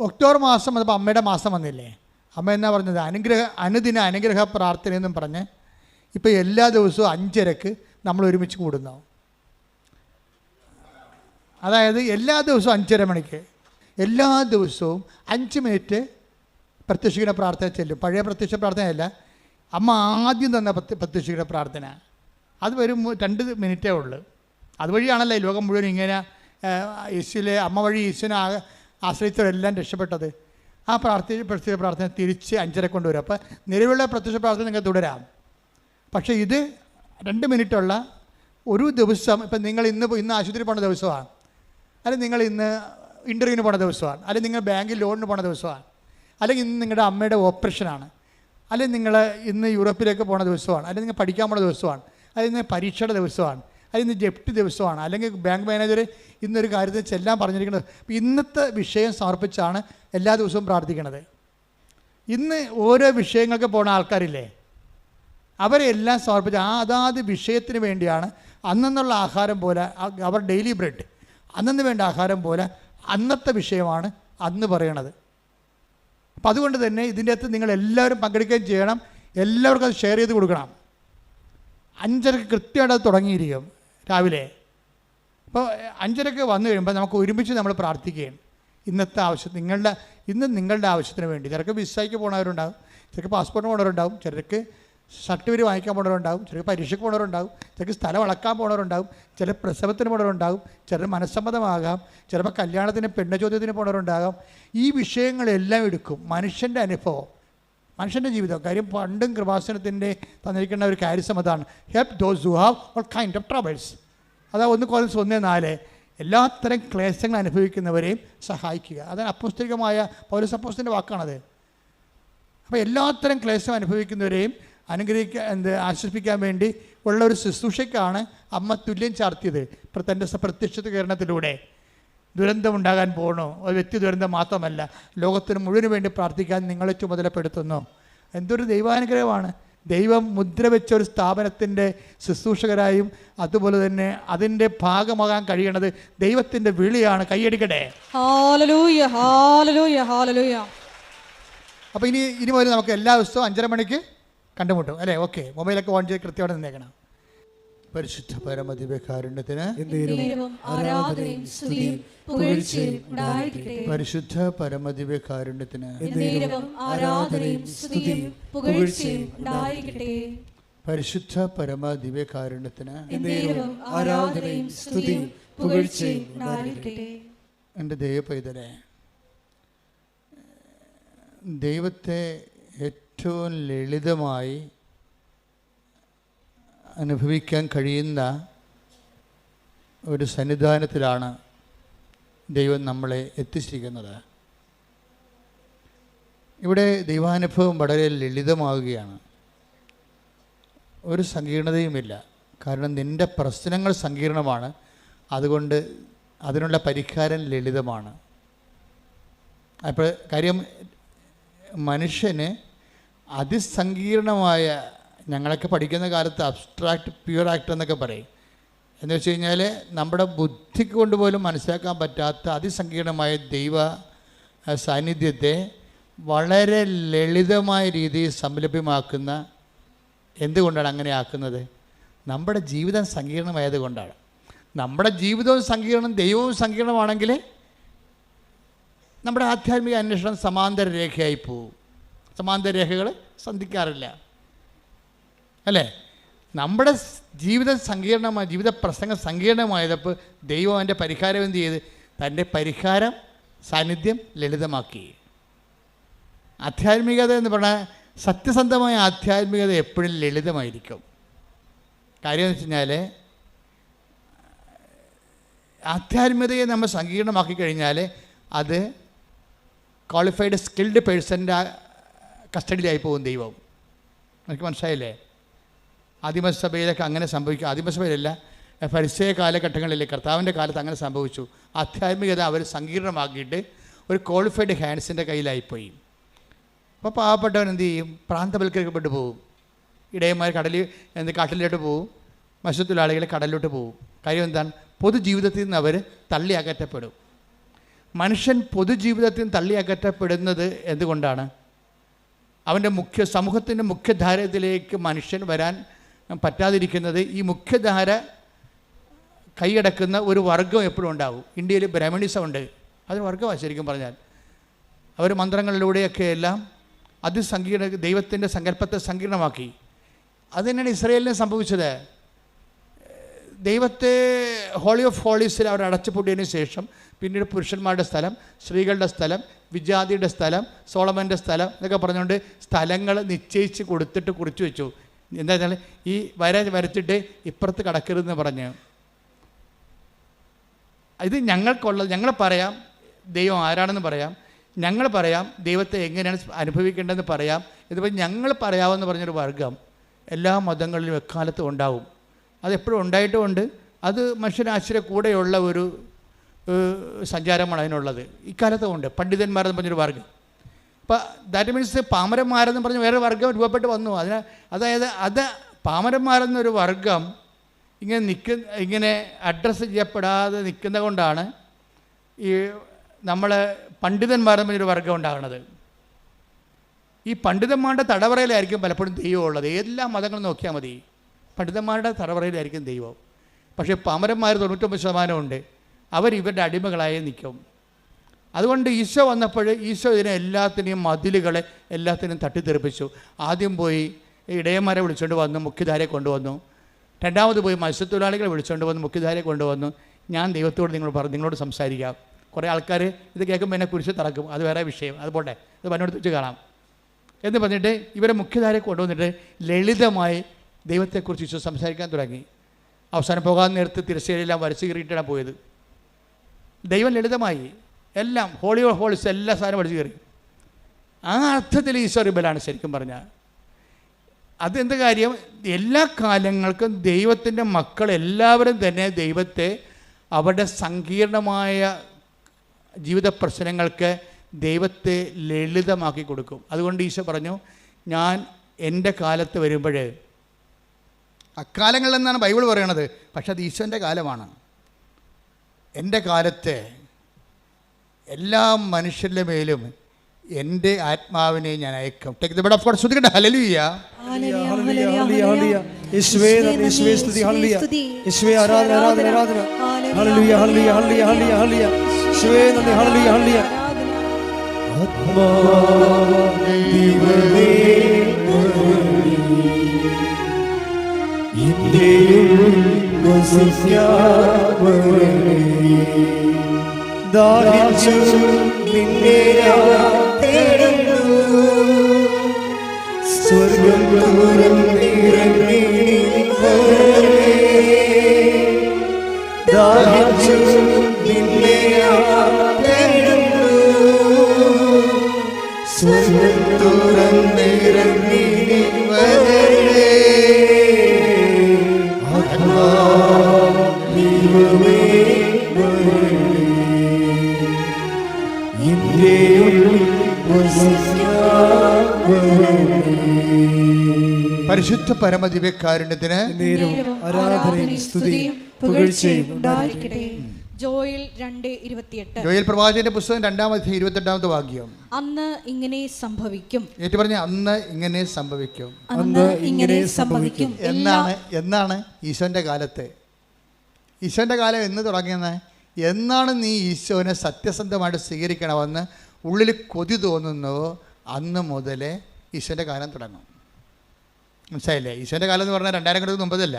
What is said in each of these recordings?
October മാസം വന്നപ്പോൾ അമ്മയുടെ മാസം വന്നില്ലേ? അമ്മ എന്നാ പറഞ്ഞത്? അനുദിന അനുഗ്രഹ പ്രാർത്ഥനയെന്നും പറഞ്ഞ് ഇപ്പോൾ എല്ലാ ദിവസവും 5:30 നമ്മൾ ഒരുമിച്ച് കൂടുന്നു. അതായത് എല്ലാ ദിവസവും 5:30 മണിക്ക് എല്ലാ ദിവസവും 5 മിനിറ്റ് പ്രത്യക്ഷീകരണ പ്രാർത്ഥന ചെല്ലും. പഴയ പ്രത്യക്ഷ പ്രാർത്ഥനയല്ല, അമ്മ ആദ്യം തന്ന പ്രത്യക്ഷീകരണ പ്രാർത്ഥന. അത് വരും 2 മിനിറ്റേ ഉള്ളൂ. അതുവഴിയാണല്ലോ ഈ ലോകം മുഴുവൻ ഇങ്ങനെ യേശുവിലെ അമ്മ വഴി യേശുവിനെ ആശ്രയിച്ചവരെല്ലാം രക്ഷപ്പെട്ടത്. ആ പ്രത്യക്ഷ പ്രാർത്ഥന തിരിച്ച് 5:30 കൊണ്ടുവരും. അപ്പോൾ നിലവിലുള്ള പ്രത്യക്ഷ പ്രാർത്ഥന നിങ്ങൾക്ക് തുടരാം. പക്ഷേ ഇത് 2 മിനിറ്റുള്ള ഒരു ദിവസം. ഇപ്പം നിങ്ങൾ ഇന്ന് ആശുപത്രി പോണ ദിവസമാണ്, അല്ലെങ്കിൽ നിങ്ങൾ ഇന്ന് ഇൻ്റർവ്യൂവിന് പോണ ദിവസമാണ്, അല്ലെങ്കിൽ നിങ്ങൾ ബാങ്കിൽ ലോണിന് പോണ ദിവസമാണ്, അല്ലെങ്കിൽ ഇന്ന് നിങ്ങളുടെ അമ്മയുടെ ഓപ്പറേഷനാണ്, അല്ലെങ്കിൽ നിങ്ങൾ ഇന്ന് യൂറോപ്പിലേക്ക് പോണ ദിവസമാണ്, അല്ലെങ്കിൽ നിങ്ങൾ പഠിക്കാൻ പോണ ദിവസമാണ്, അല്ലെങ്കിൽ ഇന്ന് പരീക്ഷയുടെ ദിവസമാണ്, അല്ലെങ്കിൽ ഇന്ന് ജപ്തി ദിവസമാണ്, അല്ലെങ്കിൽ ബാങ്ക് മാനേജർ ഇന്നൊരു കാര്യത്തിൽ ചെല്ലാൻ പറഞ്ഞിരിക്കുന്നത്. അപ്പോൾ ഇന്നത്തെ വിഷയം സമർപ്പിച്ചാണ് എല്ലാ ദിവസവും പ്രാർത്ഥിക്കുന്നത്. ഇന്ന് ഓരോ വിഷയങ്ങൾക്ക് പോണ ആൾക്കാരില്ലേ, അവരെല്ലാം സമർപ്പിച്ച് അതാത് വിഷയത്തിന് വേണ്ടിയാണ് അന്നുള്ള ആഹാരം പോലെ അവർ ഡെയിലി ബ്രെഡ് അന്നു വേണ്ട ആഹാരം പോലെ അന്നത്തെ വിഷയമാണ് അന്ന് പറയണത്. അപ്പം അതുകൊണ്ട് തന്നെ ഇതിൻ്റെ അകത്ത് നിങ്ങളെല്ലാവരും പങ്കെടുക്കുകയും ചെയ്യണം. എല്ലാവർക്കും അത് ഷെയർ ചെയ്ത് കൊടുക്കണം. 5:30 കൃത്യമായിട്ട് അത് തുടങ്ങിയിരിക്കും രാവിലെ. അപ്പോൾ 5:30 വന്നു കഴിയുമ്പോൾ നമുക്ക് ഒരുമിച്ച് നമ്മൾ പ്രാർത്ഥിക്കുകയും ഇന്നത്തെ ആവശ്യം നിങ്ങളുടെ ആവശ്യത്തിന് വേണ്ടി. ചിലർക്ക് വിസയ്ക്ക് പോകുന്നവരുണ്ടാകും, ചിലർക്ക് പാസ്പോർട്ടിന് പോകുന്നവരുണ്ടാകും, ചിലർക്ക് സർട്ടിഫിക്കറ്റ് വാങ്ങിക്കാൻ പോകുന്നവരുണ്ടാകും, ചിലർക്ക് പരീക്ഷയ്ക്ക് പോകുന്നവരുണ്ടാകും, ചിലർക്ക് സ്ഥലം അളക്കാൻ പോകുന്നവരുണ്ടാകും, ചില പ്രസവത്തിന് പോകുന്നവരുണ്ടാകും, ചിലർ മനസ്സമ്മതമാകാം, ചിലപ്പോൾ കല്യാണത്തിന് പെണ്ണ് ചോദ്യത്തിന് പോകുന്നവരുണ്ടാകാം. ഈ വിഷയങ്ങളെല്ലാം എടുക്കും. മനുഷ്യൻ്റെ അനുഭവം, മനുഷ്യൻ്റെ ജീവിതം. കാര്യം പണ്ടും കൃപാസനത്തിൻ്റെ തന്നിരിക്കുന്ന ഒരു കാര്യം അതാണ്, help those who have all kind of troubles. അതാ 1 കൊരിന്ത്യർ 1:4 എല്ലാത്തരം ക്ലേശങ്ങൾ അനുഭവിക്കുന്നവരെയും സഹായിക്കുക. അതാണ് അപ്പോസ്തലികമായ പൗലോസ് അപ്പോസ്തലൻ്റെ വാക്കാണത്. അപ്പോൾ എല്ലാത്തരം ക്ലേശം അനുഭവിക്കുന്നവരെയും ആശ്വസിപ്പിക്കാൻ വേണ്ടി ഉള്ള ഒരു ശുശ്രൂഷയ്ക്കാണ് അമ്മ തുല്യം ചാർത്തിയത്. തൻ്റെ പ്രത്യക്ഷീകരണത്തിലൂടെ ദുരന്തമുണ്ടാകാൻ പോകണോ, ഒരു വ്യക്തി ദുരന്തം മാത്രമല്ല, ലോകത്തിന് മുഴുവന് വേണ്ടി പ്രാർത്ഥിക്കാൻ നിങ്ങളെ ചുമതലപ്പെടുത്തുന്നു. എന്തൊരു ദൈവാനുഗ്രഹമാണ്. ദൈവം മുദ്ര വെച്ച ഒരു സ്ഥാപനത്തിൻ്റെ ശുശ്രൂഷകരായും അതുപോലെ തന്നെ അതിൻ്റെ ഭാഗമാകാൻ കഴിയണത് ദൈവത്തിൻ്റെ വിളിയാണ്. കൈയടിക്കട്ടെ. ഹല്ലേലൂയ, ഹല്ലേലൂയ, ഹല്ലേലൂയ. അപ്പോൾ ഇനി മുതൽ നമുക്ക് എല്ലാ ദിവസവും 5:30 മണിക്ക് കണ്ടുമുട്ടും അല്ലേ? ഓക്കെ, മൊബൈലൊക്കെ ഓൺ ചെയ്ത് കൃത്യമായിട്ട് നിന്നേക്കണം. പരിശുദ്ധ പരമദിവ്യകാരുണ്യത്തിന് പരിശുദ്ധ പരമദിവ്യകാരുണ്യത്തിന് പരിശുദ്ധ പരമദിവ്യകാരുണ്യത്തിന് എൻ്റെ ദൈവപൈതലേ, ദൈവത്തെ ഏറ്റവും ലളിതമായി അനുഭവിക്കാൻ കഴിയുന്ന ഒരു സന്നിധാനത്തിലാണ് ദൈവം നമ്മളെ എത്തിച്ചിരിക്കുന്നത്. ഇവിടെ ദൈവാനുഭവം വളരെ ലളിതമാവുകയാണ്. ഒരു സങ്കീർണതയുമില്ല. കാരണം നിൻ്റെ പ്രശ്നങ്ങൾ സങ്കീർണമാണ്, അതുകൊണ്ട് അതിനുള്ള പരിഹാരം ലളിതമാണ്. അപ്പോൾ കാര്യം മനുഷ്യന് അതിസങ്കീർണമായ, ഞങ്ങളൊക്കെ പഠിക്കുന്ന കാലത്ത് അബ്സ്ട്രാക്റ്റ് പ്യുവർ ആക്ട് എന്നൊക്കെ പറയും. എന്ന് വെച്ച് കഴിഞ്ഞാൽ നമ്മുടെ ബുദ്ധിക്ക് കൊണ്ടുപോലും മനസ്സിലാക്കാൻ പറ്റാത്ത അതിസങ്കീർണമായ ദൈവ സാന്നിധ്യത്തെ വളരെ ലളിതമായ രീതിയിൽ സംലഭ്യമാക്കുന്ന, എന്തുകൊണ്ടാണ് അങ്ങനെ ആക്കുന്നത്? നമ്മുടെ ജീവിതം സങ്കീർണമായത് കൊണ്ടാണ്. നമ്മുടെ ജീവിതവും സങ്കീർണം, ദൈവവും സങ്കീർണമാണെങ്കിൽ നമ്മുടെ ആധ്യാത്മിക അന്വേഷണം സമാന്തര രേഖയായി പോവും. സമാന്തര രേഖകൾ സന്ധിക്കാറില്ല അല്ലേ? നമ്മുടെ ജീവിതം സങ്കീർണമായ, ജീവിത പ്രസംഗം സങ്കീർണമായതപ്പോൾ ദൈവം അതിൻ്റെ പരിഹാരം എന്ത് ചെയ്ത്? തൻ്റെ പരിഹാരം സാന്നിധ്യം ലളിതമാക്കി. ആധ്യാത്മികത എന്ന് പറഞ്ഞാൽ സത്യസന്ധമായ ആധ്യാത്മികത എപ്പോഴും ലളിതമായിരിക്കും. കാര്യം എന്ന് വെച്ച് കഴിഞ്ഞാൽ ആധ്യാത്മികതയെ നമ്മൾ സങ്കീർണമാക്കി കഴിഞ്ഞാൽ അത് ക്വാളിഫൈഡ് സ്കിൽഡ് പേഴ്സൻ്റെ കസ്റ്റഡിയിലായി പോകും ദൈവം. എനിക്ക് മനസ്സിലായില്ലേ? ആദിമസഭയിലൊക്കെ അങ്ങനെ സംഭവിക്കും. ആദിമസഭയിലല്ല, ഫരിസേയ കാലഘട്ടങ്ങളിലെ കർത്താവിൻ്റെ കാലത്ത് അങ്ങനെ സംഭവിച്ചു. ആധ്യാത്മികത അവർ സങ്കീർണമാക്കിയിട്ട് ഒരു ക്വാളിഫൈഡ് ഹാൻഡ്സിൻ്റെ കയ്യിലായിപ്പോയി. അപ്പോൾ പാവപ്പെട്ടവൻ എന്ത് ചെയ്യും? പ്രാന്തവൽക്കരിക്കപ്പെട്ടു പോകും. ഇടയന്മാർ കാട്ടിലോട്ട് പോകും, മത്സ്യത്തൊഴിലാളികൾ കടലിലോട്ട് പോകും. കാര്യം എന്താണ്? പൊതുജീവിതത്തിൽ നിന്ന് അവർ തള്ളി അകറ്റപ്പെടും. മനുഷ്യൻ പൊതുജീവിതത്തിൽ തള്ളിയകറ്റപ്പെടുന്നത് എന്തുകൊണ്ടാണ്? അവൻ്റെ സമൂഹത്തിൻ്റെ മുഖ്യധാരത്തിലേക്ക് മനുഷ്യൻ വരാൻ പറ്റാതിരിക്കുന്നത് ഈ മുഖ്യധാര കൈയടക്കുന്ന ഒരു വർഗം എപ്പോഴും ഉണ്ടാകും. ഇന്ത്യയിൽ ബ്രാഹ്മണിസം ഉണ്ട്, അതൊരു വർഗമാണ് ശരിക്കും പറഞ്ഞാൽ. അവർ മന്ത്രങ്ങളിലൂടെയൊക്കെ എല്ലാം ദൈവത്തിൻ്റെ സങ്കല്പത്തെ സങ്കീർണമാക്കി. അത് തന്നെയാണ് ഇസ്രായേലിന് സംഭവിച്ചത്. ദൈവത്തെ ഹോളി ഓഫ് ഹോളീസിൽ അവർ അടച്ചുപൂട്ടിയതിന് ശേഷം പിന്നീട് പുരുഷന്മാരുടെ സ്ഥലം, സ്ത്രീകളുടെ സ്ഥലം, വിജാതിയുടെ സ്ഥലം, സോളമൻ്റെ സ്ഥലം എന്നൊക്കെ പറഞ്ഞുകൊണ്ട് സ്ഥലങ്ങൾ നിശ്ചയിച്ച് കൊടുത്തിട്ട് കുറിച്ച് വെച്ചു. എന്താ വെച്ചാൽ ഈ വരച്ചിട്ട് ഇപ്പുറത്ത് കടക്കരുതെന്ന് പറഞ്ഞ്. ഇത് ഞങ്ങൾ പറയാം ദൈവം ആരാണെന്ന് പറയാം, ഞങ്ങൾ പറയാം ദൈവത്തെ എങ്ങനെയാണ് അനുഭവിക്കേണ്ടതെന്ന് പറയാം. ഇതിപ്പോൾ ഞങ്ങൾ പറയാമെന്ന് പറഞ്ഞൊരു വർഗം എല്ലാ മതങ്ങളിലും എക്കാലത്തും ഉണ്ടാവും. അതെപ്പോഴും ഉണ്ടായിട്ടുമുണ്ട്. അത് മനുഷ്യരാശിയുടെ കൂടെയുള്ള ഒരു സഞ്ചാരമാണ് അതിനുള്ളത്. ഇക്കാലത്തും ഉണ്ട്. പണ്ഡിതന്മാരെന്ന് പറഞ്ഞൊരു വർഗം. അപ്പോൾ ദാറ്റ് മീൻസ് പാമരന്മാരെന്ന് പറഞ്ഞ് വേറെ വർഗം രൂപപ്പെട്ട് വന്നു. അതായത് പാമരന്മാരെന്നൊരു വർഗം ഇങ്ങനെ അഡ്രസ്സ് ചെയ്യപ്പെടാതെ നിൽക്കുന്ന കൊണ്ടാണ് ഈ നമ്മൾ പണ്ഡിതന്മാരെന്ന് പറഞ്ഞൊരു വർഗം ഉണ്ടാകുന്നത്. ഈ പണ്ഡിതന്മാരുടെ തടവറയിലായിരിക്കും പലപ്പോഴും ദൈവം ഉള്ളത്. എല്ലാ മതങ്ങളും നോക്കിയാൽ മതി, പണ്ഡിതന്മാരുടെ തടവറയിലായിരിക്കും ദൈവം. പക്ഷേ പാമരന്മാർ 99% ഉണ്ട്. ഇവരുടെ അടിമകളായി നിൽക്കും. അതുകൊണ്ട് ഈശോ വന്നപ്പോൾ ഈശോ എല്ലാത്തിനെയും മതിലുകളെ എല്ലാത്തിനും തട്ടിത്തെറിപ്പിച്ചു. ആദ്യം പോയി ഇടയന്മാരെ വിളിച്ചുകൊണ്ട് വന്നു, മുഖ്യധാരയെ കൊണ്ടുവന്നു. രണ്ടാമത് പോയി മത്സ്യത്തൊഴിലാളികളെ വിളിച്ചുകൊണ്ട് വന്ന് മുഖ്യധാരയെ കൊണ്ടുവന്നു. ഞാൻ ദൈവത്തോട് നിങ്ങളോട് സംസാരിക്കാം. കുറേ ആൾക്കാർ ഇത് കേൾക്കുമ്പോൾ എന്നെ കുരിശ് തറക്കും, അത് വേറെ വിഷയം, അത് പോട്ടെ, അത് പന്നോട് വെച്ച് കാണാം എന്ന് പറഞ്ഞിട്ട് ഇവരെ മുഖ്യധാരയെ കൊണ്ടുവന്നിട്ട് ലളിതമായി ദൈവത്തെക്കുറിച്ച് ഈശോ സംസാരിക്കാൻ തുടങ്ങി. അവസാനം പോകാൻ നേരത്ത് തിരശ്ശേരിയെല്ലാം വരച്ച് കയറിയിട്ടാണ് പോയത്. ദൈവം ലളിതമായി എല്ലാം ഹോളി ഓഫ് ഹോളീസ് എല്ലാ സാധനവും വരച്ച് കയറി. ആ അർത്ഥത്തിൽ ഈശോ റിബലാണ് ശരിക്കും പറഞ്ഞാൽ. അതെന്ത് കാര്യം? എല്ലാ കാലങ്ങൾക്കും ദൈവത്തിൻ്റെ മക്കൾ എല്ലാവരും തന്നെ ദൈവത്തെ അവരുടെ സങ്കീർണമായ ജീവിത പ്രശ്നങ്ങൾക്ക് ദൈവത്തെ ലളിതമാക്കി കൊടുക്കും. അതുകൊണ്ട് ഈശോ പറഞ്ഞു, ഞാൻ എൻ്റെ കാലത്ത് വരുമ്പോൾ, അക്കാലങ്ങളിൽ എന്നാണ് ബൈബിൾ പറയണത്, പക്ഷെ അത് ഈശോൻ്റെ കാലമാണ്. എൻ്റെ കാലത്ത് എല്ലാ മനുഷ്യരുടെ മേലും എൻ്റെ ആത്മാവിനെ ഞാൻ അയക്കും. Take the bread of God. സ്തുതിക്കട്ടെ. ഹല്ലേലൂയ. ഹല്ലേലൂയ ഹല്ലേലൂയ. യേശുവേ നന്ദി, യേശുവേ സ്തുതി. ഹല്ലേലൂയ. യേശുവേ ആരാധന ആരാധന ആരാധന. ഹല്ലേലൂയ ഹല്ലേലൂയ ഹല്ലേലൂയ ഹല്ലേലൂയ ഹല്ലേലൂയ. യേശുവേ നന്ദി. ഹല്ലേലൂയ ഹല്ലേലൂയ. ആത്മാവേ ദൈവമേ ഇന്ത്യയിൽ വസിക്കാവേ, ദാഹിച്ചു നിന്നെ തേടുന്നു, സ്വർഗം തുറന്നിറങ്ങി വരണേ. ദാഹിച്ചു നിന്നെ തേടുന്നു, സ്വർഗം തുറന്നിറങ്ങി വരണേ. ദൈവമേ പരിശുദ്ധ പരമദിവ്യകാരുണ്യത്തിന് ആരാധനയും സ്തുതിയും പുകഴ്ചയും ഉണ്ടായിരിക്കട്ടെ. ജോയൽ 2:28. ജോയൽ പ്രവാചകന്റെ പുസ്തകം 2:28 വാക്യം. അന്ന് ഇങ്ങനെ സംഭവിക്കും. ഏറ്റു പറഞ്ഞ അന്ന് ഇങ്ങനെ സംഭവിക്കും. അന്ന് ഇങ്ങനെ സംഭവിക്കും. എന്നാണ് ഈശോന്റെ കാലത്ത്. ഈശോന്റെ കാലം എന്ന് തുടങ്ങിയെന്ന്, എന്നാണ് നീ ഈശോനെ സത്യസന്ധമായിട്ട് സ്വീകരിക്കണമെന്ന് ഉള്ളിൽ കൊതി തോന്നുന്നുവോ അന്ന് മുതൽ ഈശോൻ്റെ കാലം തുടങ്ങും. മനസ്സിലായില്ലേ? ഈശോൻ്റെ കാലം എന്ന് പറഞ്ഞാൽ 2000 കൊല്ലത്തിന് മുമ്പതല്ല.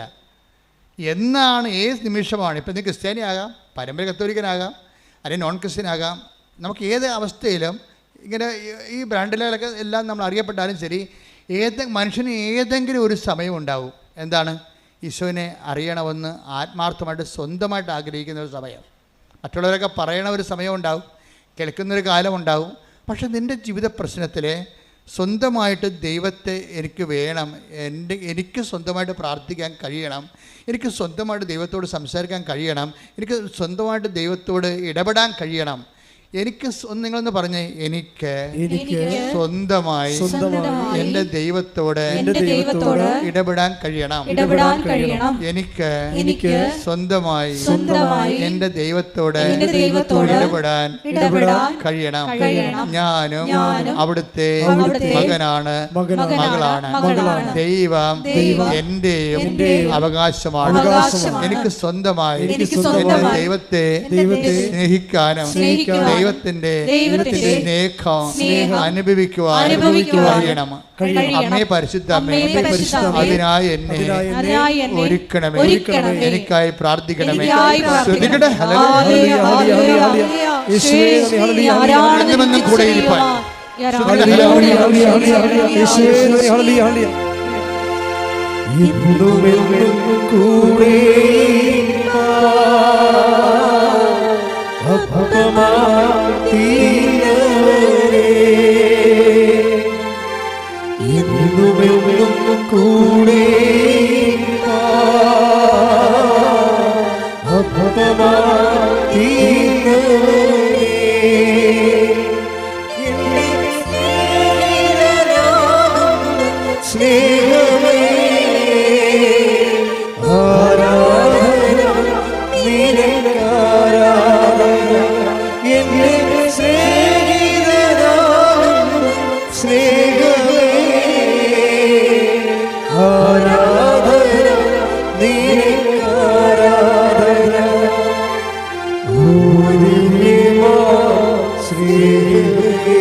എന്നാണ്, ഏത് നിമിഷമാണ്. ഇപ്പം നീ ക്രിസ്ത്യാനിയാകാം, പരമ്പര കത്തോലിക്കനാകാം, അല്ലെങ്കിൽ നോൺ ക്രിസ്ത്യനാകാം. നമുക്ക് ഏത് അവസ്ഥയിലും ഇങ്ങനെ ഈ ബ്രാൻഡിലൊക്കെ എല്ലാം നമ്മൾ അറിയപ്പെട്ടാലും ശരി, മനുഷ്യന് ഏതെങ്കിലും ഒരു സമയം ഉണ്ടാവും. എന്താണ്? ഈശോനെ അറിയണമെന്ന് ആത്മാർത്ഥമായിട്ട് സ്വന്തമായിട്ട് ആഗ്രഹിക്കുന്ന ഒരു സമയം. മറ്റുള്ളവരൊക്കെ പറയണ ഒരു സമയം ഉണ്ടാവും, കേൾക്കുന്നൊരു കാലമുണ്ടാവും. പക്ഷെ നിൻ്റെ ജീവിത പ്രശ്നത്തിൽ സ്വന്തമായിട്ട് ദൈവത്തെ എനിക്ക് വേണം, എനിക്ക് സ്വന്തമായിട്ട് പ്രാർത്ഥിക്കാൻ കഴിയണം, എനിക്ക് സ്വന്തമായിട്ട് ദൈവത്തോട് സംസാരിക്കാൻ കഴിയണം, എനിക്ക് സ്വന്തമായിട്ട് ദൈവത്തോട് ഇടപെടാൻ കഴിയണം എനിക്ക് നിങ്ങളൊന്ന് പറഞ്ഞേ, എനിക്ക് എനിക്ക് സ്വന്തമായി സ്വന്തമായി എൻ്റെ ദൈവത്തോട് ഇടപെടാൻ കഴിയണം. എനിക്ക് സ്വന്തമായി എൻ്റെ ദൈവത്തോട് ഇടപെടാൻ കഴിയണം. ഞാനും അവിടുത്തെ മകനാണ്, മകളാണ്. ദൈവം എന്റെയും അവകാശമാണ്. എനിക്ക് സ്വന്തമായി എൻ്റെ ദൈവത്തെ സ്നേഹിക്കാനും ദൈവത്തിന്റെ സ്നേഹം അനുഭവിക്കുവാൻ കഴിയണം. അമ്മേ പരിശുദ്ധ അമ്മേ, അതിനായി എന്നെ ഒരുക്കണമേ, എനിക്കായി പ്രാർത്ഥിക്കണമേ. ശ്രദ്ധിക്കട്ടെ, എന്നുമെന്നും കൂടെ ഇരിപ്പാൻ കൂടെ കൂടെ സ്നേഹമേ ആരാധന നിനക്കാരാധന എന്നെ സ്നേഹിതനാകുന്നു സ്നേഹമേ ആരാധന നിനക്കാരാധന ഓദിനിമാ സ്നേഹമേ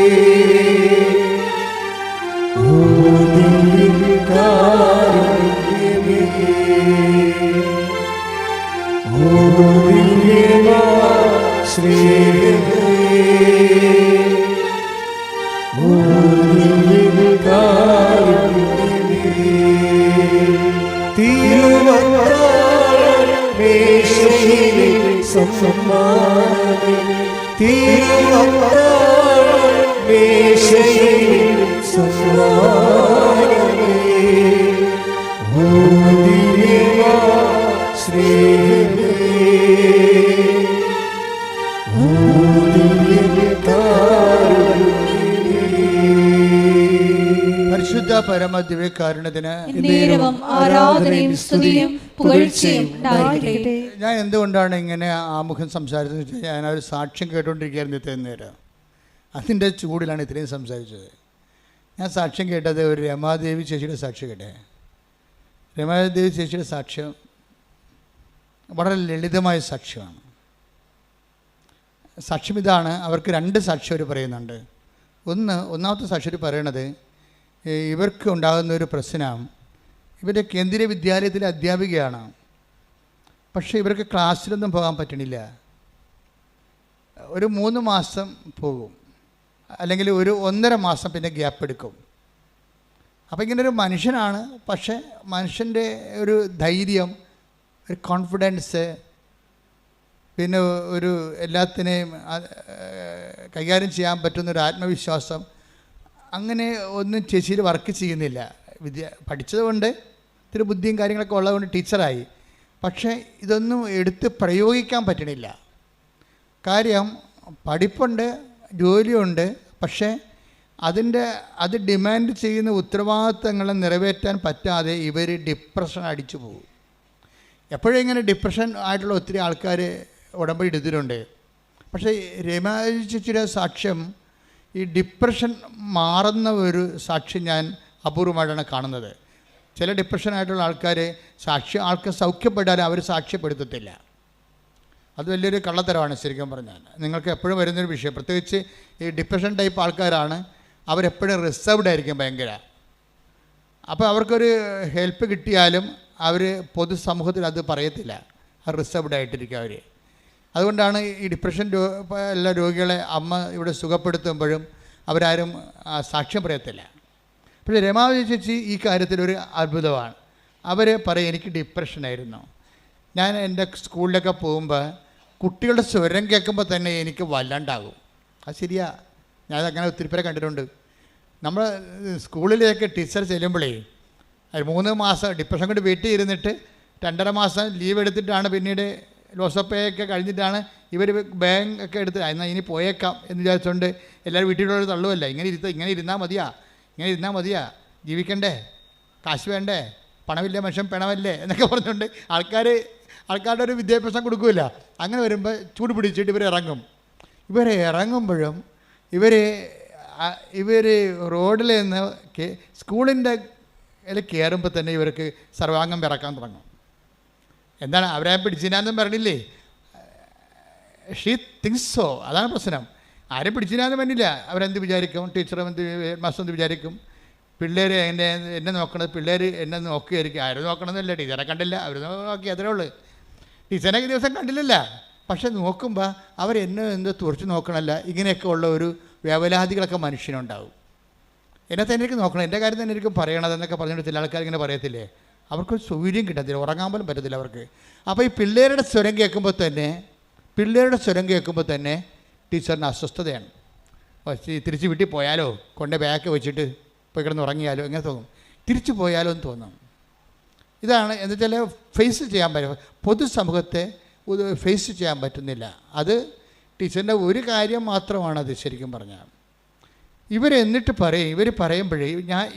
പരിശുദ്ധ പരമ ദിവ്യകാരുണ്യത്തിന് ആരാധനയും സ്തുതിയും പുകഴ്ചയും ഉണ്ടായിരിക്കട്ടെ. ഞാൻ എന്തുകൊണ്ടാണ് ഇങ്ങനെ ആമുഖം സംസാരിച്ചതെന്ന് വെച്ചാൽ, ഞാനൊരു സാക്ഷ്യം കേട്ടുകൊണ്ടിരിക്കുകയായിരുന്നു ഇത്രയും നേരം. അതിൻ്റെ ചൂടിലാണ് ഇത്രയും സംസാരിച്ചത്. ഞാൻ സാക്ഷ്യം കേട്ടത് ഒരു രമാദേവി ചേച്ചിയുടെ സാക്ഷ്യം കേട്ടേ. രമാദേവി ചേച്ചിയുടെ സാക്ഷ്യം വളരെ ലളിതമായ സാക്ഷ്യമാണ്. സാക്ഷ്യം ഇതാണ്. അവർക്ക് രണ്ട് സാക്ഷ്യം അവർ പറയുന്നുണ്ട്. ഒന്നാമത്തെ സാക്ഷ്യം പറയണത്, ഇവർക്ക് ഉണ്ടാകുന്ന ഒരു പ്രശ്നം, ഇവരുടെ കേന്ദ്രീയ വിദ്യാലയത്തിലെ അധ്യാപികയാണ്. പക്ഷേ ഇവർക്ക് ക്ലാസ്സിലൊന്നും പോകാൻ പറ്റണില്ല. ഒരു 3 മാസം പോകും, അല്ലെങ്കിൽ ഒരു 1.5 മാസം പിന്നെ ഗ്യാപ്പ് എടുക്കും. അപ്പോൾ ഇങ്ങനൊരു മനുഷ്യനാണ്. പക്ഷേ മനുഷ്യൻ്റെ ഒരു ധൈര്യം, ഒരു കോൺഫിഡൻസ്, പിന്നെ ഒരു എല്ലാത്തിനെയും കൈകാര്യം ചെയ്യാൻ പറ്റുന്നൊരു ആത്മവിശ്വാസം, അങ്ങനെ ഒന്നും ചേച്ചിയിൽ വർക്ക് ചെയ്യുന്നില്ല. പഠിച്ചതുകൊണ്ട് ഇത്തിരി ബുദ്ധിയും കാര്യങ്ങളൊക്കെ ഉള്ളതുകൊണ്ട് ടീച്ചറായി. പക്ഷേ ഇതൊന്നും എടുത്ത് പ്രയോഗിക്കാൻ പറ്റണില്ല. കാര്യം പഠിപ്പുണ്ട്, ജോലിയുണ്ട്, പക്ഷേ അത് ഡിമാൻഡ് ചെയ്യുന്ന ഉത്തരവാദിത്തങ്ങളെ നിറവേറ്റാൻ പറ്റാതെ ഇവർ ഡിപ്രഷൻ അടിച്ചു പോകും. എപ്പോഴും ഇങ്ങനെ ഡിപ്രഷൻ ആയിട്ടുള്ള ഒത്തിരി ആൾക്കാർ ഉടമ്പടി എടുത്തിട്ടുണ്ട്. പക്ഷേ രമാദേവി ചേച്ചിയുടെ സാക്ഷ്യം, ഈ ഡിപ്രഷൻ മാറുന്ന ഒരു സാക്ഷ്യം ഞാൻ അപൂർവമായിട്ടാണ് കാണുന്നത്. ചില ഡിപ്രഷനായിട്ടുള്ള ആൾക്ക് സൗഖ്യപ്പെട്ടാൽ അവർ സാക്ഷ്യപ്പെടുത്തത്തില്ല. അത് വലിയൊരു കള്ളത്തരമാണ് ശരിക്കും പറഞ്ഞാൽ. നിങ്ങൾക്ക് എപ്പോഴും വരുന്നൊരു വിഷയം, പ്രത്യേകിച്ച് ഈ ഡിപ്രഷൻ ടൈപ്പ് ആൾക്കാരാണ്. അവരെപ്പോഴും റിസർവ്ഡ് ആയിരിക്കും ഭയങ്കര. അപ്പോൾ അവർക്കൊരു ഹെൽപ്പ് കിട്ടിയാലും അവർ പൊതുസമൂഹത്തിൽ അത് പറയത്തില്ല. റിസർവ്ഡ് ആയിട്ടിരിക്കും അവർ. അതുകൊണ്ടാണ് ഈ ഡിപ്രഷൻ എല്ലാ രോഗികളെ അമ്മ ഇവിടെ സുഖപ്പെടുത്തുമ്പോഴും അവരാരും സാക്ഷ്യം പറയത്തില്ല. പക്ഷേ രമാദേവി ചേച്ചി ഈ കാര്യത്തിലൊരു അത്ഭുതമാണ്. അവർ പറയും, എനിക്ക് ഡിപ്രഷനായിരുന്നു. ഞാൻ എൻ്റെ സ്കൂളിലൊക്കെ പോകുമ്പോൾ കുട്ടികളുടെ സ്വരം കേൾക്കുമ്പോൾ തന്നെ എനിക്ക് വല്ലാണ്ടാകും. അത് ശരിയാ, ഞാനങ്ങനെ ഒത്തിരി പേരെ കണ്ടിട്ടുണ്ട്. നമ്മൾ സ്കൂളിലേക്ക് ടീച്ചർ ചെല്ലുമ്പോഴേ 3 മാസം ഡിപ്രഷൻ കൊണ്ട് വീട്ടിൽ ഇരുന്നിട്ട് 2.5 മാസം ലീവ് എടുത്തിട്ടാണ് പിന്നീട് ലോസപ്പയൊക്കെ കഴിഞ്ഞിട്ടാണ് ഇവർ ബാങ്ക് ഒക്കെ എടുത്ത് എന്നാൽ ഇനി പോയേക്കാം എന്ന് വിചാരിച്ചുകൊണ്ട് എല്ലാവരും വീട്ടിലുള്ള തള്ളുമല്ല. ഇങ്ങനെ ഇരുന്നാൽ മതിയാ ജീവിക്കണ്ടേ, കാശ് വേണ്ടേ, പണമില്ല മനുഷ്യൻ പിണമല്ലേ എന്നൊക്കെ പറഞ്ഞുകൊണ്ട് ആൾക്കാരുടെ ഒരു വിദ്യാഭ്യാസം കൊടുക്കില്ല. അങ്ങനെ വരുമ്പോൾ ചൂട് പിടിച്ചിട്ട് ഇറങ്ങുമ്പോഴും ഇവർ റോഡിൽ നിന്ന് സ്കൂളിൻ്റെ കയറുമ്പോൾ തന്നെ ഇവർക്ക് സർവാംഗം വിറക്കാൻ തുടങ്ങും. എന്താണ് അവരെ പിടിച്ചിനാന്നും പറഞ്ഞില്ലേ, ഷീ തിങ്സ് സോ. അതാണ് പ്രശ്നം. ആരും പിടിച്ചിനാന്നും പറഞ്ഞില്ല. അവരെന്ത് വിചാരിക്കും, ടീച്ചറും മാസ്റ്റർ എന്ത് വിചാരിക്കും, പിള്ളേർ എന്നെ നോക്കണത്, പിള്ളേർ എന്നെ നോക്കിയായിരിക്കും. ആരും നോക്കണമെന്നില്ല, ടീച്ചറെ കണ്ടില്ല, അവർ നോക്കി, അത്രേ ഉള്ളൂ. ടീച്ചറെ ദിവസം കണ്ടില്ലല്ല, പക്ഷെ നോക്കുമ്പോൾ അവരെന്നെ തുറച്ച് നോക്കണമല്ല. ഇങ്ങനെയൊക്കെ ഉള്ള ഒരു വ്യവലാദികളൊക്കെ മനുഷ്യനുണ്ടാവും. എന്നെ തന്നെ എനിക്ക് നോക്കണം, എൻ്റെ കാര്യം തന്നെ എനിക്ക് പറയണതെന്നൊക്കെ പറഞ്ഞിട്ട് ചില ആൾക്കാർ ഇങ്ങനെ പറയത്തില്ലേ, അവർക്ക് സൗകര്യം കിട്ടത്തില്ല, ഉറങ്ങാൻ പോലും പറ്റത്തില്ല അവർക്ക്. അപ്പോൾ ഈ പിള്ളേരുടെ സ്വരം കേൾക്കുമ്പോൾ തന്നെ ടീച്ചറിന് അസ്വസ്ഥതയാണ്. തിരിച്ച് വീട്ടിൽ പോയാലോ, കൊണ്ട് ബാഗ് വെച്ചിട്ട് പോയി കിടന്ന് ഉറങ്ങിയാലോ എങ്ങനെ തോന്നും, തിരിച്ചു പോയാലോ എന്ന് തോന്നും. ഇതാണ് എന്ന് വെച്ചാൽ ഫേസ് ചെയ്യാൻ പറ്റും, പൊതുസമൂഹത്തെ ഫേസ് ചെയ്യാൻ പറ്റുന്നില്ല. അത് ടീച്ചറിൻ്റെ ഒരു കാര്യം മാത്രമാണത് ശരിക്കും പറഞ്ഞാൽ. ഇവരെന്നിട്ട് ഇവർ പറയുമ്പോഴേ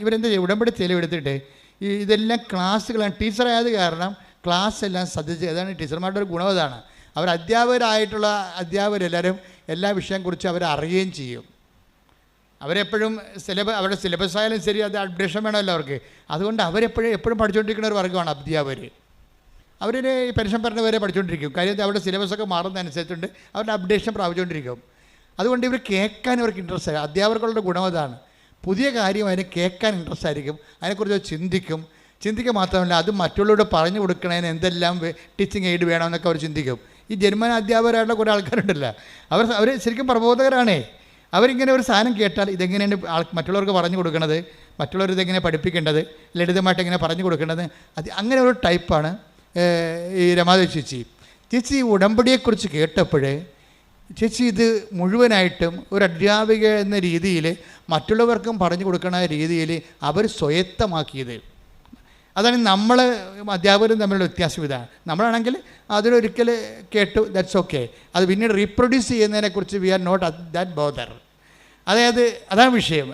ഇവരെന്താ ഉടമ്പടി തെളിവെടുത്തിട്ട് ഇതെല്ലാം ക്ലാസ്സുകളാണ്. ടീച്ചറായത് കാരണം ക്ലാസ് എല്ലാം ശ്രദ്ധിച്ച്, അതാണ് ടീച്ചർമാരുടെ ഒരു ഗുണം. അതാണ് അവർ അധ്യാപകരെല്ലാവരും എല്ലാ വിഷയം കുറിച്ച് അവർ അറിയുകയും ചെയ്യും. അവരെപ്പോഴും അവരുടെ സിലബസ് ആയാലും ശരി, അത് അപ്ഡേഷൻ വേണമല്ലോ അവർക്ക്. അതുകൊണ്ട് എപ്പോഴും പഠിച്ചുകൊണ്ടിരിക്കുന്ന ഒരു വർഗ്ഗമാണ് അധ്യാപകർ. അവരുടെ പെൻഷൻ പറഞ്ഞവരെ പഠിച്ചുകൊണ്ടിരിക്കും. കാര്യം അവരുടെ സിലബസൊക്കെ മാറുന്നതനുസരിച്ചുകൊണ്ട് അവരുടെ അപ്ഡേഷൻ പ്രാപിച്ചുകൊണ്ടിരിക്കും. അതുകൊണ്ട് ഇവർ കേൾക്കാൻ ഇവർക്ക് ഇൻട്രസ്റ്റ് ആയിരിക്കും. അധ്യാപകരുടെ ഗുണം അതാണ്. പുതിയ കാര്യം അതിനെ കേൾക്കാൻ ഇൻട്രസ്റ്റ് ആയിരിക്കും, അതിനെക്കുറിച്ച് ചിന്തിക്കുക മാത്രമല്ല, അത് മറ്റുള്ളവരോട് പറഞ്ഞു കൊടുക്കണതിന് എന്തെല്ലാം ടീച്ചിങ് എയ്ഡ് വേണമെന്നൊക്കെ അവർ ചിന്തിക്കും. ഈ ജന്മന അധ്യാപകരായിട്ടുള്ള കുറേ ആൾക്കാരുണ്ടല്ലോ, അവർ ശരിക്കും പ്രബോധകരാണേ. അവരിങ്ങനെ ഒരു സാധനം കേട്ടാൽ ഇതെങ്ങനെയാണ് മറ്റുള്ളവർക്ക് പറഞ്ഞു കൊടുക്കണത്, മറ്റുള്ളവർ ഇതെങ്ങനെ പഠിപ്പിക്കേണ്ടത്, ലളിതമായിട്ട് എങ്ങനെ പറഞ്ഞു കൊടുക്കേണ്ടത്, അങ്ങനെ ഒരു ടൈപ്പാണ് ഈ രമാദേവി ചേച്ചി ഈ ഉടമ്പടിയെക്കുറിച്ച് കേട്ടപ്പോഴേ ചേച്ചി ഇത് മുഴുവനായിട്ടും ഒരു അധ്യാപിക എന്ന രീതിയിൽ മറ്റുള്ളവർക്കും പറഞ്ഞു കൊടുക്കുന്ന രീതിയിൽ അവർ സ്വയത്തമാക്കിയത്. അതാണ് നമ്മൾ അധ്യാപകരും തമ്മിലുള്ള വ്യത്യാസം. ഇതാണ് നമ്മളാണെങ്കിൽ അതിലൊരിക്കൽ കേട്ടു, ദാറ്റ്സ് ഓക്കെ. അത് പിന്നീട് റീപ്രൊഡ്യൂസ് ചെയ്യുന്നതിനെക്കുറിച്ച് we are not that bother. അതായത് അതാണ് വിഷയം.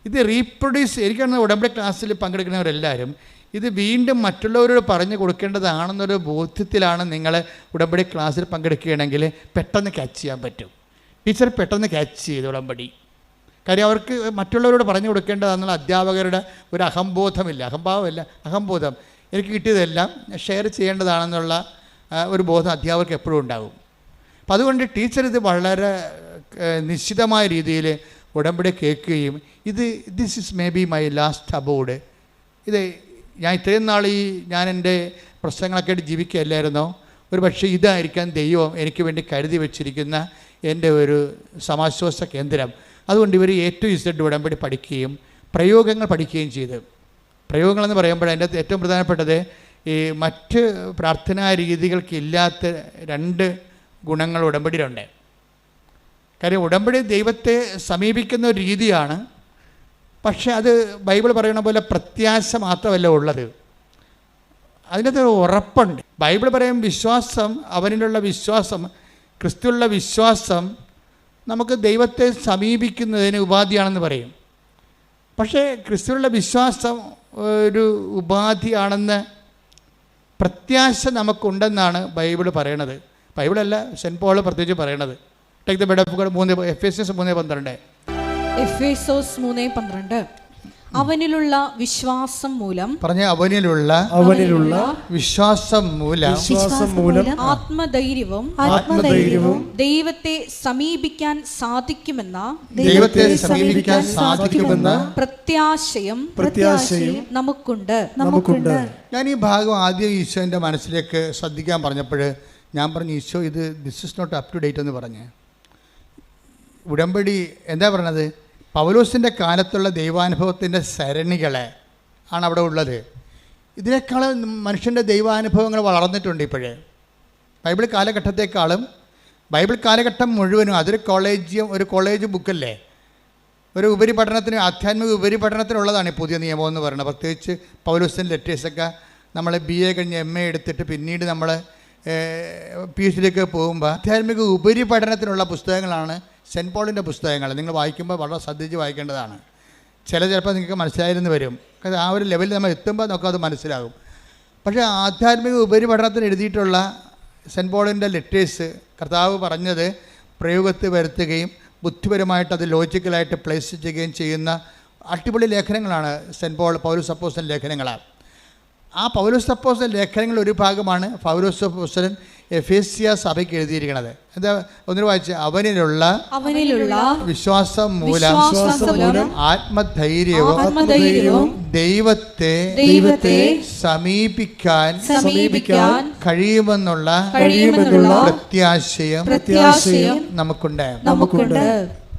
ഇത് റീപ്രൊഡ്യൂസ് എനിക്കാണ് ഉടമ്പടി ക്ലാസ്സിൽ പങ്കെടുക്കുന്നവരെല്ലാവരും ഇത് വീണ്ടും മറ്റുള്ളവരോട് പറഞ്ഞു കൊടുക്കേണ്ടതാണെന്നൊരു ബോധ്യത്തിലാണ് നിങ്ങൾ ഉടമ്പടി ക്ലാസ്സിൽ പങ്കെടുക്കുകയാണെങ്കിൽ പെട്ടെന്ന് ക്യാച്ച് ചെയ്യാൻ പറ്റും. ടീച്ചർ പെട്ടെന്ന് ക്യാച്ച് ചെയ്തു ഉടമ്പടി. കാര്യം അവർക്ക് മറ്റുള്ളവരോട് പറഞ്ഞു കൊടുക്കേണ്ടതാണെന്നുള്ള അധ്യാപകരുടെ ഒരു അഹംബോധം. എനിക്ക് കിട്ടിയതെല്ലാം ഷെയർ ചെയ്യേണ്ടതാണെന്നുള്ള ഒരു ബോധം അധ്യാപകർക്ക് എപ്പോഴും ഉണ്ടാകും. അപ്പം അതുകൊണ്ട് ടീച്ചർ ഇത് വളരെ നിശ്ചിതമായ രീതിയിൽ ഉടമ്പടി കേൾക്കുകയും this is may be my last aboard. ഇത് ഞാൻ ഇത്രയും നാൾ ഞാൻ എൻ്റെ പ്രശ്നങ്ങളൊക്കെ ആയിട്ട് ജീവിക്കുകയല്ലായിരുന്നോ, ഒരു പക്ഷേ ഇതായിരിക്കാം ദൈവം എനിക്ക് വേണ്ടി കരുതി വച്ചിരിക്കുന്ന എൻ്റെ ഒരു സമാശ്വാസ കേന്ദ്രം. അതുകൊണ്ട് ഇവർ A-Z ഉടമ്പടി പഠിക്കുകയും പ്രയോഗങ്ങൾ പഠിക്കുകയും ചെയ്ത്. പ്രയോഗങ്ങളെന്ന് പറയുമ്പോൾ അതിൻ്റെ ഏറ്റവും പ്രധാനപ്പെട്ടത് ഈ മറ്റ് പ്രാർത്ഥനാ രീതികൾക്കില്ലാത്ത 2 ഗുണങ്ങൾ ഉടമ്പടിയിലുണ്ട്. കാര്യം ഉടമ്പടി ദൈവത്തെ സമീപിക്കുന്ന ഒരു രീതിയാണ്. പക്ഷേ അത് ബൈബിൾ പറയുന്ന പോലെ പ്രത്യാശ മാത്രമല്ല ഉള്ളത്, അതിനകത്ത് ഉറപ്പുണ്ട്. ബൈബിൾ പറയും വിശ്വാസം, അവനിലുള്ള വിശ്വാസം, ക്രിസ്തുവിലുള്ള വിശ്വാസം നമുക്ക് ദൈവത്തെ സമീപിക്കുന്നതിന് ഉപാധിയാണെന്ന് പറയും. പക്ഷേ ക്രിസ്തുവിലുള്ള വിശ്വാസം ഒരു ഉപാധിയാണെന്ന് പ്രത്യാശ നമുക്കുണ്ടെന്നാണ് ബൈബിൾ പറയണത്. ബൈബിളല്ല, സെൻറ്റ് പോൾ പ്രത്യേകിച്ച് പറയണത്. Take the bread of God, Ephesians 3:12. Ephesus 3:12 അവനിലുള്ള വിശ്വാസം മൂലം അവനിലുള്ള വിശ്വാസം മൂലം ആത്മധൈര്യവും ദൈവത്തെ സമീപിക്കാൻ സാധിക്കുമെന്ന പ്രത്യാശയും നമുക്കുണ്ട്. ഞാൻ ഈ ഭാഗം ആദ്യം ഈശോൻ്റെ മനസ്സിലേക്ക് ശ്രദ്ധിക്കാൻ പറഞ്ഞപ്പോൾ ഞാൻ പറഞ്ഞു, Isho this is not up to date എന്ന് പറഞ്ഞ്. ഉടമ്പടി എന്താ പറഞ്ഞത്? പൗലോസിൻ്റെ കാലത്തുള്ള ദൈവാനുഭവത്തിൻ്റെ സരണികളെ ആണ് അവിടെ ഉള്ളത്. ഇതിനേക്കാൾ മനുഷ്യൻ്റെ ദൈവാനുഭവങ്ങൾ വളർന്നിട്ടുണ്ട് ഇപ്പോഴേ. ബൈബിൾ കാലഘട്ടത്തെക്കാളും ബൈബിൾ കാലഘട്ടം മുഴുവനും അതൊരു കോളേജ് ബുക്കല്ലേ, ഒരു ഉപരിപഠനത്തിന്, ആധ്യാത്മിക ഉപരിപഠനത്തിനുള്ളതാണ് ഈ പുതിയ നിയമം എന്ന് പറയുന്നത്. പ്രത്യേകിച്ച് പൗലോസിൻ്റെ ലെറ്റേഴ്സൊക്കെ നമ്മൾ BA കഴിഞ്ഞ് MA എടുത്തിട്ട് പിന്നീട് നമ്മൾ PhD പോകുമ്പോൾ ആധ്യാത്മിക ഉപരിപഠനത്തിനുള്ള പുസ്തകങ്ങളാണ് സെൻറ്റ് പോളിൻ്റെ പുസ്തകങ്ങൾ. നിങ്ങൾ വായിക്കുമ്പോൾ വളരെ ശ്രദ്ധിച്ച് വായിക്കേണ്ടതാണ്. ചിലപ്പോൾ നിങ്ങൾക്ക് മനസ്സിലായിരുന്നു വരും. കാരണം ആ ഒരു ലെവലിൽ നമ്മൾ എത്തുമ്പോൾ നമുക്കത് മനസ്സിലാകും. പക്ഷേ ആധ്യാത്മിക ഉപരിപഠനത്തിന് എഴുതിയിട്ടുള്ള സെൻറ്റ് പോളിൻ്റെ ലെറ്റേഴ്സ് കർത്താവ് പറഞ്ഞത് പ്രയോഗത്തിൽ വരുത്തുകയും ബുദ്ധിപരമായിട്ട് അത് ലോജിക്കലായിട്ട് പ്ലേസ് ചെയ്യുകയും ചെയ്യുന്ന അടിപൊളി ലേഖനങ്ങളാണ് സെൻറ്റ് പോൾ പൗലോസ് അപ്പോസ്തലൻ ലേഖനങ്ങളാണ്. ആ പൗലോസ് അപ്പോസ്തലൻ ലേഖനങ്ങൾ ഒരു ഭാഗമാണ് പൗലോസ് അപ്പോസ്തലൻ എഫേസ്യ സഭയ്ക്ക് എഴുതിയിരിക്കുന്നത്. എന്താ ഒന്നിനു വായിച്ച് അവനിലുള്ള വിശ്വാസം മൂലം ആത്മധൈര്യവും ദൈവത്തെ സമീപിക്കാൻ കഴിയുമെന്നുള്ള പ്രത്യാശയും നമുക്കുണ്ട്.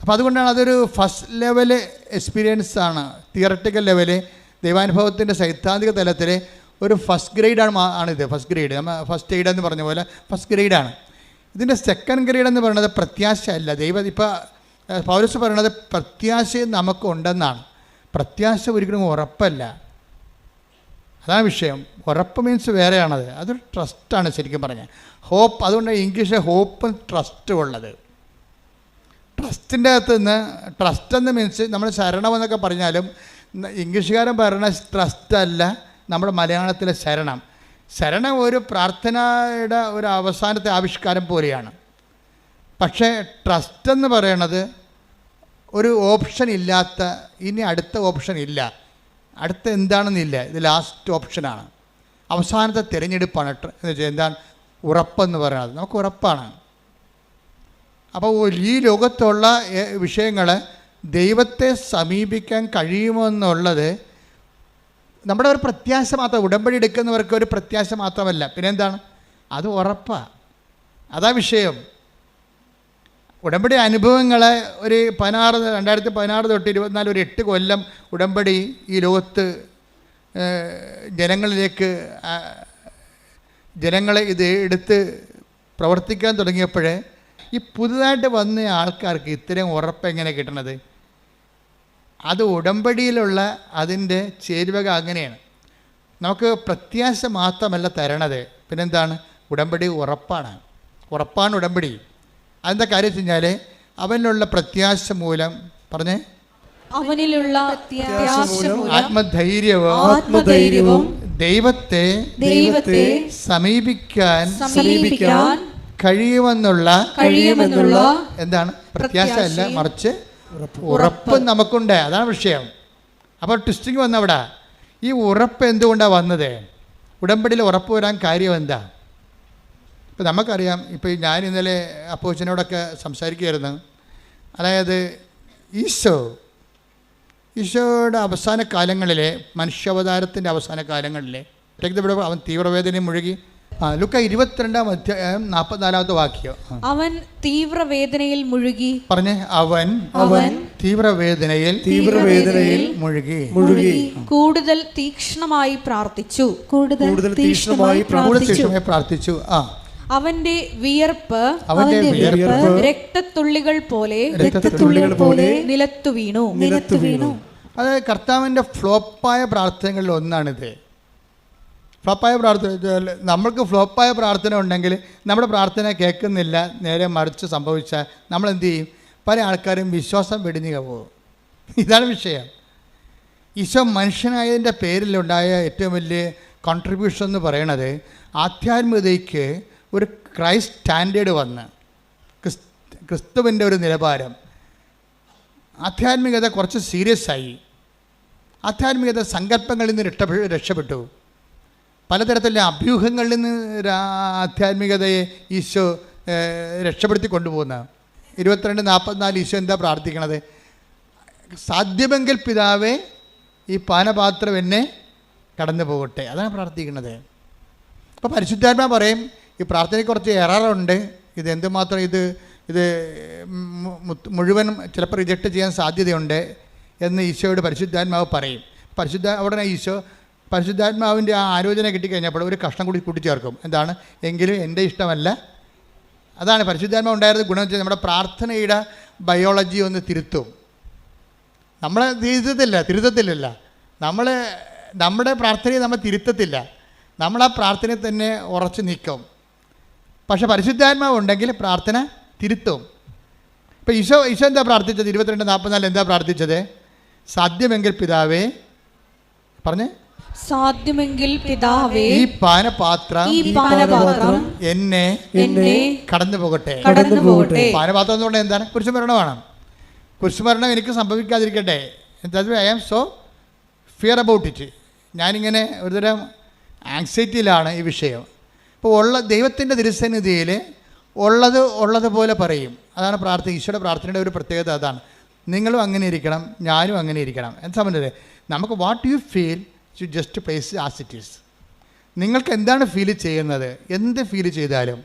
അപ്പം അതുകൊണ്ടാണ് അതൊരു ഫസ്റ്റ് ലെവല് എക്സ്പീരിയൻസ് ആണ്. തിയറട്ടിക്കൽ ലെവല് ദൈവാനുഭവത്തിൻ്റെ സൈദ്ധാന്തിക തലത്തിൽ ഒരു ഫസ്റ്റ് ഗ്രേഡാണിത്. ഫസ്റ്റ് ഗ്രേഡ് നമ്മൾ ഫസ്റ്റ് എയ്ഡ് എന്ന് പറഞ്ഞ പോലെ ഫസ്റ്റ് ഗ്രേഡാണ്. ഇതിൻ്റെ സെക്കൻഡ് ഗ്രേഡ് എന്ന് പറയുന്നത് പ്രത്യാശ അല്ല. ഇപ്പോൾ പൗലോസ് പറയുന്നത് പ്രത്യാശയും നമുക്കുണ്ടെന്നാണ്. പ്രത്യാശ ഒരിക്കലും ഉറപ്പല്ല, അതാണ് വിഷയം. ഉറപ്പ് മീൻസ് വേറെയാണത്. അതൊരു ട്രസ്റ്റാണ് ശരിക്കും പറഞ്ഞാൽ. ഹോപ്പ്, അതുകൊണ്ട് ഇംഗ്ലീഷിൽ ഹോപ്പും ട്രസ്റ്റും ഉള്ളത്. ട്രസ്റ്റിൻ്റെ അകത്ത് നിന്ന് ട്രസ്റ്റ് എന്ന് മീൻസ് നമ്മൾ ശരണമെന്നൊക്കെ പറഞ്ഞാലും ഇംഗ്ലീഷുകാരൻ പറയുന്ന ട്രസ്റ്റ് അല്ല നമ്മുടെ മലയാളത്തിലെ ശരണം ഒരു പ്രാർത്ഥനയുടെ ഒരു അവസാനത്തെ ആവിഷ്കാരം പോലെയാണ്. പക്ഷേ ട്രസ്റ്റ് എന്ന് പറയണത് ഒരു ഓപ്ഷൻ ഇല്ലാത്ത, ഇനി അടുത്ത ഓപ്ഷൻ ഇല്ല, അടുത്ത എന്താണെന്നില്ല, ഇത് ലാസ്റ്റ് ഓപ്ഷനാണ്, അവസാനത്തെ തിരഞ്ഞെടുപ്പാണ്. എന്ന് വെച്ചാൽ എന്താണ് ഉറപ്പെന്ന് പറയുന്നത്? നമുക്ക് ഉറപ്പാണ്. അപ്പോൾ ഈ ലോകത്തുള്ള വിഷയങ്ങൾ ദൈവത്തെ സമീപിക്കാൻ കഴിയുമെന്നുള്ളത് നമ്മുടെ ഒരു പ്രത്യാശ മാത്രം. ഉടമ്പടി എടുക്കുന്നവർക്ക് ഒരു പ്രത്യാശ മാത്രമല്ല, പിന്നെ എന്താണ്, അത് ഉറപ്പാണ്. അതാ വിഷയം. ഉടമ്പടി അനുഭവങ്ങളെ ഒരു 2016 തൊട്ട് 24 ഒരു 8 കൊല്ലം ഉടമ്പടി ഈ ലോകത്ത് ജനങ്ങളെ ഇത് എടുത്ത് പ്രവർത്തിക്കാൻ തുടങ്ങിയപ്പോൾ ഈ പുതുതായിട്ട് വന്ന ആൾക്കാർക്ക് ഇത്രയും ഉറപ്പ് എങ്ങനെ കിട്ടണത്? അത് ഉടമ്പടിയിലുള്ള അതിൻ്റെ ചേരുവക അങ്ങനെയാണ്. നമുക്ക് പ്രത്യാശ മാത്രമല്ല തരണത്, പിന്നെന്താണ്, ഉടമ്പടി ഉറപ്പാണ് ഉടമ്പടി. അതെന്താ കാര്യം വെച്ച് കഴിഞ്ഞാൽ അവനിലുള്ള പ്രത്യാശ മൂലം പറഞ്ഞേ അവനിലുള്ള ആത്മധൈര്യവും ദൈവത്തെ സമീപിക്കാൻ കഴിയുമെന്നുള്ള എന്താണ്, പ്രത്യാശ അല്ല മറിച്ച് ഉറപ്പ് നമുക്കുണ്ട്. അതാണ് വിഷയം. അപ്പോൾ ട്വിസ്റ്റിങ് വന്നവിടെ ഈ ഉറപ്പ് എന്തുകൊണ്ടാണ് വന്നത്? ഉടമ്പടിയിൽ ഉറപ്പ് വരാൻ കാര്യം എന്താ? ഇപ്പോൾ നമുക്കറിയാം. ഇപ്പോൾ ഞാൻ ഇന്നലെ അപ്പോച്ചനോടൊക്കെ സംസാരിക്കുകയായിരുന്നു. അതായത് ഈശോയുടെ അവസാന കാലങ്ങളിലെ, മനുഷ്യാവതാരത്തിൻ്റെ അവസാന കാലങ്ങളിലെ അവൻ തീവ്രവേദനയും മുഴുകി. ലുക്ക 22-ാം അധ്യായം 44-ാമത്തെ വാക്യം. അവൻ തീവ്രവേദനയിൽ മുഴുകി. പറഞ്ഞേ, അവൻ തീവ്രവേദനയിൽ മുഴുകി. കൂടുതൽ തീക്ഷ്ണമായി പ്രാർത്ഥിച്ചു. അവന്റെ വിയർപ്പ് രക്തത്തുള്ളികൾ പോലെ നിലത്തു വീണു. അത് കർത്താവിൻ്റെ ഫ്ലോപ്പായ പ്രാർത്ഥനകളിൽ ഒന്നാണിത്. ഫ്ലോപ്പായ പ്രാർത്ഥന, നമ്മൾക്ക് ഫ്ലോപ്പായ പ്രാർത്ഥന ഉണ്ടെങ്കിൽ നമ്മുടെ പ്രാർത്ഥന കേൾക്കുന്നില്ല, നേരെ മറിച്ച് സംഭവിച്ചാൽ നമ്മൾ എന്ത് ചെയ്യും? പല ആൾക്കാരും വിശ്വാസം വെടിഞ്ഞു പോകും. ഇതാണ് വിഷയം. ഈശോ മനുഷ്യനായതിൻ്റെ പേരിലുണ്ടായ ഏറ്റവും വലിയ കോൺട്രിബ്യൂഷൻ എന്ന് പറയണത് ആധ്യാത്മികതയ്ക്ക് ഒരു ക്രൈസ്റ്റ് സ്റ്റാൻഡേർഡ് വന്ന്, ക്രിസ്തുവിൻ്റെ ഒരു നിലവാരം. ആധ്യാത്മികത കുറച്ച് സീരിയസ് ആയി. ആധ്യാത്മികത സങ്കല്പങ്ങളിൽ നിന്ന് രക്ഷപ്പെട്ടു. പലതരത്തിലുള്ള അഭ്യൂഹങ്ങളിൽ നിന്ന് ആധ്യാത്മികതയെ ഈശോ രക്ഷപ്പെടുത്തി കൊണ്ടുപോകുന്ന 22:44 ഈശോ എന്താ പ്രാർത്ഥിക്കണത്? സാധ്യമെങ്കിൽ പിതാവേ ഈ പാനപാത്രം എന്നെ കടന്നു പോകട്ടെ. അതാണ് പ്രാർത്ഥിക്കുന്നത്. അപ്പോൾ പരിശുദ്ധാത്മാ പറയും ഈ പ്രാർത്ഥനയ്ക്ക് കുറച്ച് എററുണ്ട്, ഇത് എന്തുമാത്രം ഇത് മുഴുവനും ചിലപ്പോൾ റിജക്റ്റ് ചെയ്യാൻ സാധ്യതയുണ്ട് എന്ന് ഈശോയോട് പരിശുദ്ധാത്മാവ് പറയും. ഉടനെ ഈശോ പരിശുദ്ധാത്മാവിൻ്റെ ആ ആലോചന കിട്ടിക്കഴിഞ്ഞപ്പോൾ ഒരു കഷ്ണം കൂടി കൂട്ടിച്ചേർക്കും. എന്താണ്? എങ്കിലും എൻ്റെ ഇഷ്ടമല്ല. അതാണ് പരിശുദ്ധാത്മാവ് ഉണ്ടായിരുന്ന ഗുണം വെച്ചാൽ നമ്മുടെ പ്രാർത്ഥനയുടെ ബയോളജി ഒന്ന് തിരുത്തും. നമ്മളെ തിരുത്തത്തില്ല. നമ്മുടെ പ്രാർത്ഥനയെ നമ്മൾ തിരുത്തത്തില്ല. നമ്മൾ ആ പ്രാർത്ഥനയിൽ തന്നെ ഉറച്ചു നിൽക്കും. പക്ഷെ പരിശുദ്ധാത്മാവ് ഉണ്ടെങ്കിൽ പ്രാർത്ഥന തിരുത്തും. ഇപ്പം ഈശോ എന്താ പ്രാർത്ഥിച്ചത്? 22:44 എന്താ പ്രാർത്ഥിച്ചത്? സാധ്യമെങ്കിൽ പിതാവേ, പറഞ്ഞേ, സാധ്യമെങ്കിൽ പിതാവേ, ഈ പാനപാത്രം എന്നെ കടന്നു പോകട്ടെ. പാനപാത്രം എന്ന് പറഞ്ഞാൽ എന്താണ്? കുരിശുമരണമാണ്. കുരിശുമരണം എനിക്ക് സംഭവിക്കാതിരിക്കട്ടെ. I am so fear about it. ഞാനിങ്ങനെ ഒരുതരം ആങ്സൈറ്റിയിലാണ് ഈ വിഷയം. ഇപ്പോൾ ദൈവത്തിൻ്റെ തിരുസന്നിധിയിൽ ഉള്ളതുപോലെ പറയും. അതാണ് പ്രാർത്ഥന. ഈശോയുടെ പ്രാർത്ഥനയുടെ ഒരു പ്രത്യേകത അതാണ്. നിങ്ങളും അങ്ങനെ ഇരിക്കണം, ഞാനും അങ്ങനെ ഇരിക്കണം. എന്താ പറഞ്ഞത്? നമുക്ക് what you feel you just place as it is. നിങ്ങൾക്ക് എന്താണ് ഫീൽ ചെയ്യുന്നത്, എന്ത് ഫീൽ ചെയ്താലും.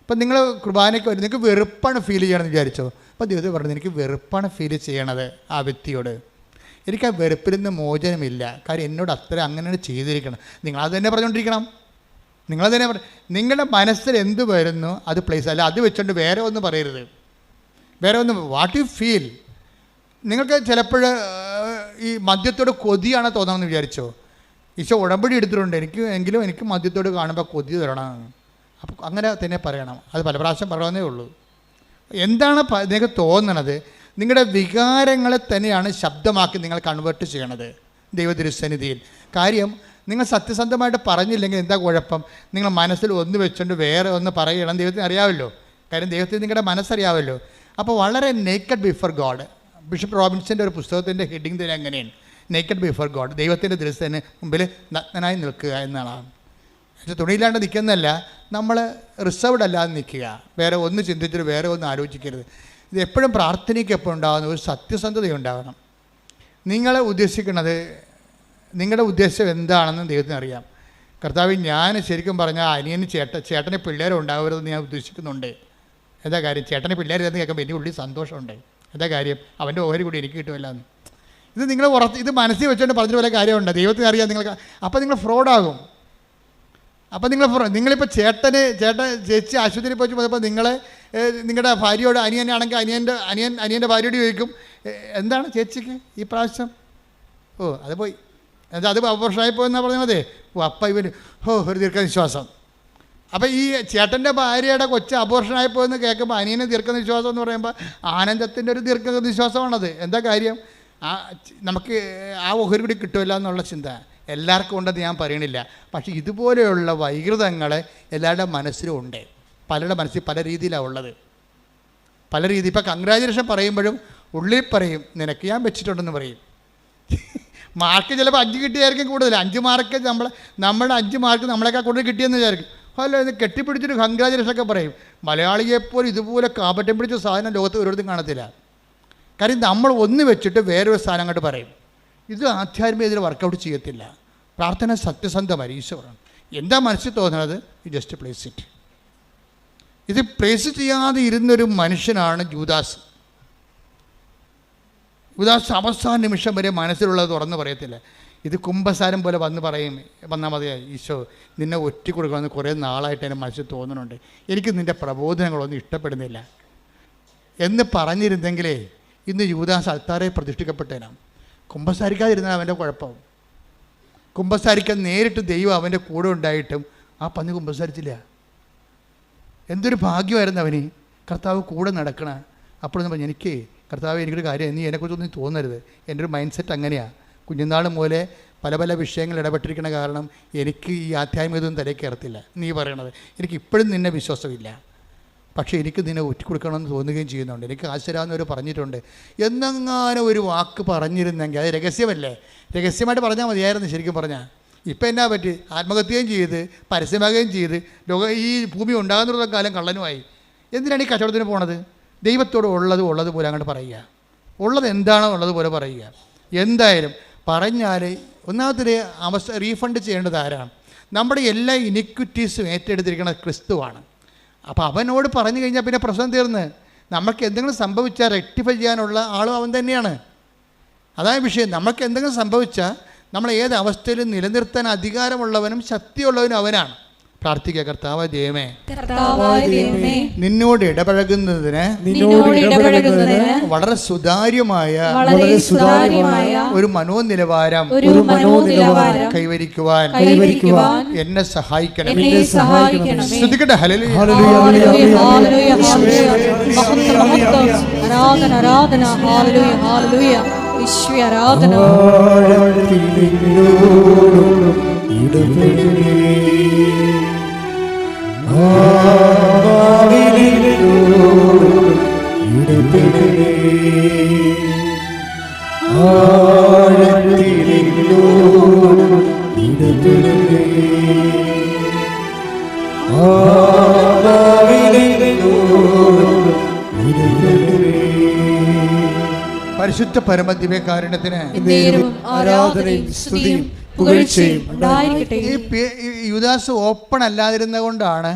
ഇപ്പം നിങ്ങൾ കുർബാനയ്ക്ക് വരും, നിങ്ങൾക്ക് വെറുപ്പാണ് ഫീൽ ചെയ്യണമെന്ന് വിചാരിച്ചോ? അപ്പോൾ ദൈവത്തിൽ പറഞ്ഞു, എനിക്ക് വെറുപ്പാണ് ഫീൽ ചെയ്യണത് ആ വ്യക്തിയോട്. എനിക്ക് ആ വെറുപ്പിൽ നിന്ന് മോചനമില്ല. കാര്യം എന്നോട് അത്ര അങ്ങനെ ചെയ്തിരിക്കണം. നിങ്ങളത് തന്നെ പറഞ്ഞുകൊണ്ടിരിക്കണം. നിങ്ങളത് തന്നെ നിങ്ങളുടെ മനസ്സിൽ എന്ത് വരുന്നു അത് പ്ലേസ്. അല്ല അത് വെച്ചുകൊണ്ട് വേറെ ഒന്നും പറയരുത്. വേറെ ഒന്നും, വാട്ട് യു ഫീൽ. നിങ്ങൾക്ക് ചിലപ്പോൾ ഈ മദ്യത്തോട് കൊതിയാണ് തോന്നണമെന്ന് വിചാരിച്ചോ? ഈശോ ഉടമ്പടി എടുത്തിട്ടുണ്ട്, എനിക്ക് മദ്യത്തോട് കാണുമ്പോൾ കൊതി തരണം. അപ്പോൾ അങ്ങനെ തന്നെ പറയണം. അത് പല പ്രാവശ്യം പറയാവുന്നേ ഉള്ളൂ. എന്താണ് നിങ്ങൾക്ക് തോന്നണത്? നിങ്ങളുടെ വികാരങ്ങളെ തന്നെയാണ് ശബ്ദമാക്കി നിങ്ങൾ കൺവേർട്ട് ചെയ്യണത് ദൈവതിരുസന്നിധിയിൽ. കാര്യം നിങ്ങൾ സത്യസന്ധമായിട്ട് പറഞ്ഞില്ലെങ്കിൽ എന്താ കുഴപ്പം? നിങ്ങൾ മനസ്സിൽ ഒന്ന് വെച്ചുകൊണ്ട് വേറെ ഒന്ന് പറയണം. ദൈവത്തിന് അറിയാമല്ലോ. കാര്യം ദൈവത്തിന് നിങ്ങളുടെ മനസ്സറിയാമല്ലോ. അപ്പോൾ വളരെ നേക്കഡ് ബിഫോർ ഗോഡ്. ബിഷപ്പ് റോബിൻസിൻ്റെ ഒരു പുസ്തകത്തിൻ്റെ ഹെഡിങ് തന്നെ അങ്ങനെയാണ്, നേക്കഡ് ബിഫോർ ഗോഡ്. ദൈവത്തിൻ്റെ ദൃശ്യത്തിന് മുമ്പിൽ നഗ്നനായി നിൽക്കുക എന്നാണ്. പക്ഷേ തുണിയില്ലാണ്ട് നിൽക്കുന്നതല്ല, നമ്മൾ റിസർവ്ഡ് അല്ലാതെ നിൽക്കുക. വേറെ ഒന്ന് ചിന്തിച്ചിട്ട് വേറെ ഒന്ന് ആലോചിക്കരുത്. ഇത് എപ്പോഴും പ്രാർത്ഥനയ്ക്ക് എപ്പോൾ ഉണ്ടാകുന്ന ഒരു സത്യസന്ധതയുണ്ടാകണം. നിങ്ങൾ ഉദ്ദേശിക്കുന്നത്, നിങ്ങളുടെ ഉദ്ദേശം എന്താണെന്ന് ദൈവത്തിന് അറിയാം. കർത്താവ്, ഞാൻ ശരിക്കും പറഞ്ഞാൽ അനിയന് ചേട്ടന് പിള്ളേരെ ഉണ്ടാവരുതെന്ന് ഞാൻ ഉദ്ദേശിക്കുന്നുണ്ട്. എന്താ കാര്യം? ചേട്ടന് പിള്ളേരെന്ന് കേൾക്കുമ്പോൾ എൻ്റെ ഉള്ളിൽ സന്തോഷമുണ്ട്. എന്താ കാര്യം? അവൻ്റെ ഓഹരി കൂടി എനിക്ക് കിട്ടുമല്ലാന്ന്. ഇത് നിങ്ങൾ ഇത് മനസ്സിൽ വെച്ചുകൊണ്ട് പറഞ്ഞ പോലെ കാര്യമുണ്ട്. ദൈവത്തിന് അറിയാം നിങ്ങൾക്ക്. അപ്പോൾ നിങ്ങൾ ഫ്രോഡാകും. അപ്പോൾ നിങ്ങളിപ്പോൾ ചേച്ചി ആശുപത്രിയിൽ പോയി പോയപ്പോൾ നിങ്ങളുടെ ഭാര്യയോട്, അനിയനാണെങ്കിൽ അനിയൻ്റെ ഭാര്യയോട് ചോദിക്കും, എന്താണ് ചേച്ചിക്ക് ഈ പ്രാവശ്യം? അത് പോയി, അത് അപോർഷനായി പോയെന്നാണ് പറഞ്ഞത്. അപ്പം ഇവന് ഒരു ദീർഘനിശ്വാസം. അപ്പോൾ ഈ ചേട്ടൻ്റെ ഭാര്യയുടെ കൊച്ച് അപോർഷനായി പോയെന്ന് കേൾക്കുമ്പോൾ അനിയന് ദീർഘനിശ്വാസം എന്ന് പറയുമ്പോൾ ആനന്ദത്തിൻ്റെ ഒരു ദീർഘനിശ്വാസമാണത്. എന്താ കാര്യം? നമുക്ക് ആ ഓഹരി കൂടി കിട്ടുമല്ല എന്നുള്ള ചിന്ത എല്ലാവർക്കും ഉണ്ടെന്ന് ഞാൻ പറയണില്ല. പക്ഷേ ഇതുപോലെയുള്ള വൈകൃതങ്ങൾ എല്ലാവരുടെ മനസ്സിലും ഉണ്ട്. പലരുടെ മനസ്സിൽ പല രീതിയിലാണ് ഉള്ളത്. പല രീതി. ഇപ്പോൾ കൺഗ്രാജുലേഷൻ പറയുമ്പോഴും ഉള്ളിൽ പറയും, നിനക്ക് ഞാൻ വെച്ചിട്ടുണ്ടെന്ന് പറയും. മാർക്ക് ചിലപ്പോൾ 5 കിട്ടിയായിരിക്കും കൂടുതൽ. 5 മാർക്ക് നമ്മുടെ 5 മാർക്ക് നമ്മളെക്കാൾ കൂടുതൽ കിട്ടിയെന്ന് വിചാരിക്കും. അല്ല, ഇത് കെട്ടിപ്പിടിച്ചൊരു കൺഗ്രാജുലേഷനൊക്കെ പറയും. മലയാളിയെപ്പോലെ ഇതുപോലെ കാപട്യം പിടിച്ച സാധനം ലോകത്ത് ഒരിടത്തും കാണത്തില്ല. കാര്യം നമ്മൾ ഒന്ന് വെച്ചിട്ട് വേറൊരു സാധനം അങ്ങോട്ട് പറയും. ഇത് ആധ്യാത്മികതയിൽ വർക്കൗട്ട് ചെയ്യത്തില്ല. പ്രാർത്ഥന സത്യസന്ധമായി ഈശോയാണ്. എന്താ മനസ്സിൽ തോന്നുന്നത്, യു ജസ്റ്റ് പ്ലേസ് ഇറ്റ്. ഇത് പ്ലേസ് ചെയ്യാതെ ഇരുന്നൊരു മനുഷ്യനാണ് യൂദാസ്. അവസാന നിമിഷം വരെ മനസ്സിലുള്ളത് തുറന്ന് പറയത്തില്ല. ഇത് കുംഭസാരം പോലെ വന്നാൽ മതി, ഈശോ നിന്നെ ഒറ്റ കൊടുക്കണമെന്ന് കുറേ നാളായിട്ട് എൻ്റെ മനസ്സിൽ തോന്നുന്നുണ്ട്, എനിക്ക് നിൻ്റെ പ്രബോധനങ്ങളൊന്നും ഇഷ്ടപ്പെടുന്നില്ല എന്ന് പറഞ്ഞിരുന്നെങ്കിലേ ഇന്ന് യൂദാസ് അൾത്താരെ പ്രതിഷ്ഠിക്കപ്പെട്ടേനാം. കുംഭസാരിക്കാതിരുന്നാൽ അവൻ്റെ കുഴപ്പം. കുംഭസാരിക്കാൻ നേരിട്ട് ദൈവം അവൻ്റെ കൂടെ ഉണ്ടായിട്ടും ആ പന്നി കുംഭസാരിച്ചില്ല. എന്തൊരു ഭാഗ്യമായിരുന്നു അവന്. കർത്താവ് കൂടെ നടക്കണ. അപ്പോഴൊന്നും പറഞ്ഞു, എനിക്ക് കർത്താവ് എനിക്കൊരു കാര്യം, നീ എന്നെക്കുറിച്ചൊന്നും തോന്നരുത്. എൻ്റെ ഒരു മൈൻഡ് സെറ്റ് അങ്ങനെയാണ്. കുഞ്ഞുനാൾ പോലെ പല വിഷയങ്ങൾ ഇടപെട്ടിരിക്കണ കാരണം എനിക്ക് ഈ ആധ്യാത്മികതൊന്നും തലയിൽ കയറത്തില്ല. നീ പറയണത് എനിക്ക് ഇപ്പോഴും നിന്നെ വിശ്വാസമില്ല, പക്ഷേ എനിക്ക് നിന്നെ ഒറ്റിക്കൊടുക്കണമെന്ന് തോന്നുകയും ചെയ്യുന്നുണ്ട്. എനിക്ക് ആശ്ചര്യമാണെന്നവർ പറഞ്ഞിട്ടുണ്ട്. എന്നെങ്ങാനും ഒരു വാക്ക് പറഞ്ഞിരുന്നെങ്കിൽ, അത് രഹസ്യമല്ലേ, രഹസ്യമായിട്ട് പറഞ്ഞാൽ മതിയായിരുന്നു ശരിക്കും പറഞ്ഞാൽ. ഇപ്പം എന്നാ പറ്റി? ആത്മഹത്യയും ചെയ്ത് പരസ്യമാകുകയും ചെയ്ത് ഈ ഭൂമി ഉണ്ടാകുന്ന കാലം കള്ളനുമായി. എന്തിനാണ് ഈ കച്ചവടത്തിന് പോണത്? ദൈവത്തോട് ഉള്ളതുപോലെ അങ്ങോട്ട് പറയുക. ഉള്ളത് എന്താണോ ഉള്ളതുപോലെ പറയുക. എന്തായാലും പറഞ്ഞാൽ ഒന്നാമത്തെ അവസ്ഥ റീഫണ്ട് ചെയ്യേണ്ടത് ആരാണ്? നമ്മുടെ എല്ലാ ഇനിക്വിറ്റീസും ഏറ്റെടുത്തിരിക്കുന്നത് ക്രിസ്തുവാണ്. അപ്പോൾ അവനോട് പറഞ്ഞു കഴിഞ്ഞാൽ പിന്നെ പ്രശ്നം തീർന്ന്. നമുക്ക് എന്തെങ്കിലും സംഭവിച്ചാൽ റെക്ടിഫൈ ചെയ്യാനുള്ള ആളും അവൻ തന്നെയാണ്. അതാണ് വിഷയം. നമുക്ക് എന്തെങ്കിലും സംഭവിച്ചാൽ നമ്മൾ ഏത് അവസ്ഥയിലും നിലനിർത്താൻ അധികാരമുള്ളവനും ശക്തിയുള്ളവനും അവനാണ്. പ്രാർത്ഥിക്കുക. കർത്താവായ ദൈവമേ, കർത്താവായ ദൈവമേ, നിന്നോട് ഇടപഴകുന്നതിന് വളരെ സുതാര്യമായ ഒരു മനോനിലവാരം കൈവരിക്കുവാൻ എന്നെ സഹായിക്കണം. ശ്രദ്ധിക്കട്ടെ. ഹല്ലേലൂയ. ആരാധന ആരാധന. ഹല്ലേലൂയ ഹല്ലേലൂയ. ഈശ്വര ആരാധന. പരിശുദ്ധ പരമദിവ്യകാരുണ്യത്തിന് ആരാധനയും സ്തുതിയും പുകഴ്ചയും ഉണ്ടായിരിക്കട്ടെ. ഈ യൂദാസ് ഓപ്പൺ അല്ലാതിരുന്ന കൊണ്ടാണ്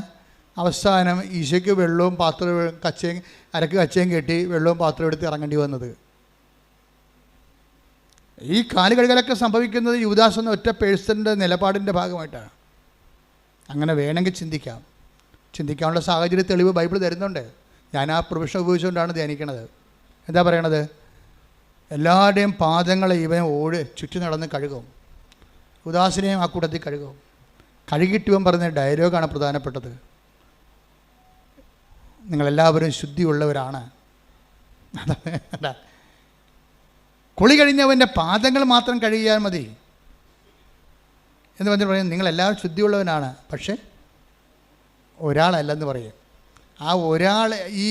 അവസാനം ഈശോയ്ക്ക് വെള്ളവും പാത്രവും അരക്ക് കച്ചയും കെട്ടി വെള്ളവും പാത്രവും എടുത്ത് ഇറങ്ങേണ്ടി വന്നത്. ഈ കാലുകഴുകലൊക്കെ സംഭവിക്കുന്നത് യൂദാസ് എന്ന ഒറ്റ പേഴ്സൻ്റെ നിലപാടിൻ്റെ ഭാഗമായിട്ടാണ്. അങ്ങനെ വേണമെങ്കിൽ ചിന്തിക്കാനുള്ള സാഹചര്യ തെളിവ് ബൈബിൾ തരുന്നുണ്ട്. ഞാൻ ആ പ്രൊഫഷൻ ഉപയോഗിച്ചുകൊണ്ടാണ് ധ്യാനിക്കണത്. എന്താ പറയണത്? എല്ലാവരുടെയും പാദങ്ങളെ ഇവൻ ചുറ്റി നടന്ന് കഴുകും. യൂദാസിനെയും ആ കൂട്ടത്തിൽ കഴുകും. കഴുകിയിട്ട് ഇവൻ പറഞ്ഞ ഡയലോഗാണ് പ്രധാനപ്പെട്ടത്. നിങ്ങളെല്ലാവരും ശുദ്ധിയുള്ളവരാണ്. അതാ കുളി കഴിഞ്ഞവൻ്റെ പാദങ്ങൾ മാത്രം കഴുകിയാൽ മതി എന്ന് പറഞ്ഞ് പറയും. നിങ്ങളെല്ലാവരും ശുദ്ധിയുള്ളവനാണ്, പക്ഷേ ഒരാളല്ലെന്ന് പറയും. ആ ഒരാൾ ഈ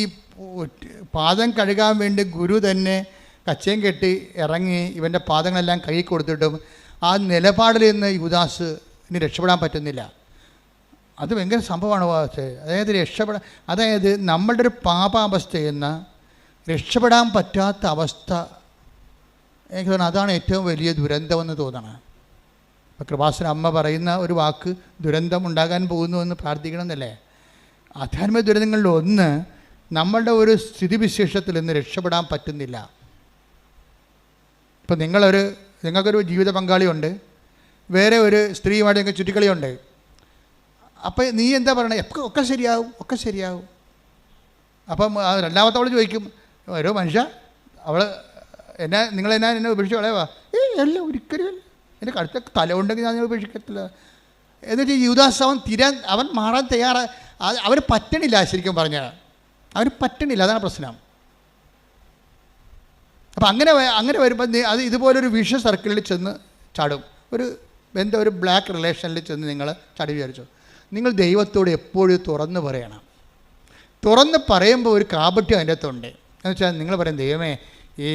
പാദം കഴുകാൻ വേണ്ടി ഗുരു തന്നെ കച്ചയും കെട്ടി ഇറങ്ങി ഇവൻ്റെ പാദങ്ങളെല്ലാം കഴുകി കൊടുത്തിട്ടും ആ നിലപാടിൽ നിന്ന് യൂദാസിന് രക്ഷപ്പെടാൻ പറ്റുന്നില്ല. അത് ഭയങ്കര സംഭവമാണ്. അതായത് നമ്മളുടെ ഒരു പാപാവസ്ഥയിൽ നിന്ന് രക്ഷപ്പെടാൻ പറ്റാത്ത അവസ്ഥ, എനിക്ക് തോന്നുന്നു അതാണ് ഏറ്റവും വലിയ ദുരന്തമെന്ന് തോന്നണം. ഇപ്പോൾ കൃപാസന അമ്മ പറയുന്ന ഒരു വാക്ക് ദുരന്തം ഉണ്ടാകാൻ പോകുന്നു എന്ന് പ്രാർത്ഥിക്കണം എന്നല്ലേ. ആധ്യാത്മിക ദുരന്തങ്ങളിൽ ഒന്ന് നമ്മളുടെ ഒരു സ്ഥിതിവിശേഷത്തിൽ നിന്ന് രക്ഷപ്പെടാൻ പറ്റുന്നില്ല. ഇപ്പം നിങ്ങൾക്കൊരു ജീവിത പങ്കാളിയുണ്ട്, വേറെ ഒരു സ്ത്രീയുമായിട്ട് നിങ്ങൾക്ക് ചുറ്റിക്കളിയുണ്ട്. അപ്പം നീ എന്താ പറയണേ? ഒക്കെ ശരിയാവും. അപ്പം രണ്ടാമത്തെ അവൾ ചോദിക്കും, ഓരോ മനുഷ്യ നിങ്ങളെന്നെ ഉപേക്ഷിച്ച് കളയുവാ? അല്ല, ഒരിക്കലും എൻ്റെ കഴുത്ത തല ഉണ്ടെങ്കിൽ ഞാൻ ഉപേക്ഷിക്കത്തില്ല. എന്നുവെച്ചാൽ യൂദാസ് അവൻ മാറാൻ അവന് പറ്റണില്ല. ശരിക്കും പറഞ്ഞാൽ അവന് പറ്റണില്ല, അതാണ് പ്രശ്നം. അപ്പം അങ്ങനെ വരുമ്പോൾ അത് ഇതുപോലൊരു വിഷ സർക്കിളിൽ ചെന്ന് ചാടും. ഒരു ബ്ലാക്ക് റിലേഷനിൽ ചെന്ന് നിങ്ങൾ ചാടി വിചാരിച്ചു. നിങ്ങൾ ദൈവത്തോട് എപ്പോഴും തുറന്ന് പറയണം. തുറന്ന് പറയുമ്പോൾ ഒരു കാപട്യം അതിൻ്റെ അകത്തുണ്ട്. എന്ന് വെച്ചാൽ നിങ്ങൾ പറയും, ദൈവമേ ഈ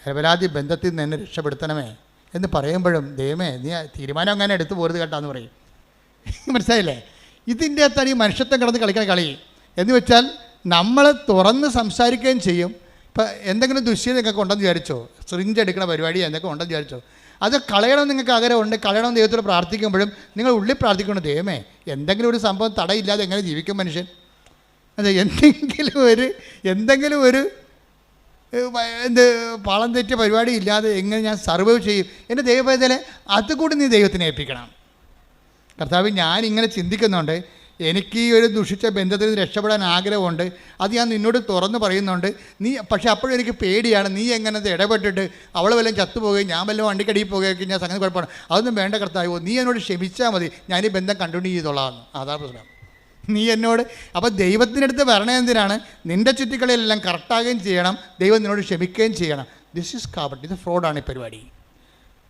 അപരാധി ബന്ധത്തിൽ നിന്ന് എന്നെ രക്ഷപ്പെടുത്തണമേ എന്ന് പറയുമ്പോഴും, ദൈവമേ നീ തീരുമാനം അങ്ങനെ എടുത്തു പോരുത് കേട്ടാന്ന് പറയും. മനസ്സിലായില്ലേ? ഇതിൻ്റെ അകത്താണ് ഈ മനുഷ്യത്വം കിടന്ന് കളിക്കുന്ന കളി. എന്ന് വെച്ചാൽ നമ്മൾ തുറന്ന് സംസാരിക്കുകയും ചെയ്യും. ഇപ്പം എന്തെങ്കിലും ദുശ്ശീലം നിങ്ങൾക്ക് ഉണ്ടെന്ന് വിചാരിച്ചോ, സിറിഞ്ച് എടുക്കുന്ന പരിപാടി എന്തൊക്കെ ഉണ്ടെന്ന് വിചാരിച്ചോ, അത് കളയണമെന്ന് നിങ്ങൾക്ക് ആഗ്രഹമുണ്ട്. കളയണമെന്ന് ദൈവത്തോട് പ്രാർത്ഥിക്കുമ്പോഴും നിങ്ങൾ ഉള്ളിൽ പ്രാർത്ഥിക്കണം, ദൈവമേ എന്തെങ്കിലും ഒരു സംഭവം തടയില്ലാതെ എങ്ങനെ ജീവിക്കും മനുഷ്യൻ? അതെ, എന്തെങ്കിലും ഒരു പാളം തെറ്റിയ പരിപാടി ഇല്ലാതെ എങ്ങനെ ഞാൻ സർവൈവ് ചെയ്യും? എൻ്റെ ദൈവവേദന അതുകൂടി നീ ദൈവത്തിനെ ഏൽപ്പിക്കണം. കർത്താവ്, ഞാൻ ഇങ്ങനെ ചിന്തിക്കുന്നുണ്ട്, എനിക്ക് ഈ ഒരു ദുഷിച്ച ബന്ധത്തിൽ നിന്ന് രക്ഷപ്പെടാൻ ആഗ്രഹമുണ്ട്, അത് ഞാൻ നിന്നോട് തുറന്ന് പറയുന്നുണ്ട്. പക്ഷേ അപ്പോഴും എനിക്ക് പേടിയാണ്, നീ എങ്ങനെ ഇടപെട്ടിട്ട് അവൾ വല്ലതും ചത്തുപോകുകയും ഞാൻ വല്ലതും വണ്ടിക്കടിയിൽ പോകുകയൊക്കെ ഞാൻ സംഗതി കുഴപ്പമാണ്. അതൊന്നും വേണ്ട കർത്താവോ, നീ എന്നോട് ക്ഷമിച്ചാൽ മതി, ഞാൻ ഈ ബന്ധം കണ്ടിന്യൂ ചെയ്തോളാം. അതാ പ്രശ്നം. നീ എന്നോട് അപ്പോൾ ദൈവത്തിനടുത്ത് വരണേ എന്തിനാണ്? നിൻ്റെ ചുറ്റിക്കളിയെല്ലാം കറക്റ്റാകുകയും ചെയ്യണം, ദൈവം നിന്നോട് ക്ഷമിക്കുകയും ചെയ്യണം. ദിസ് ഈസ് കാബട്ട്, ഇത് ഫ്രോഡാണ് ഈ പരിപാടി.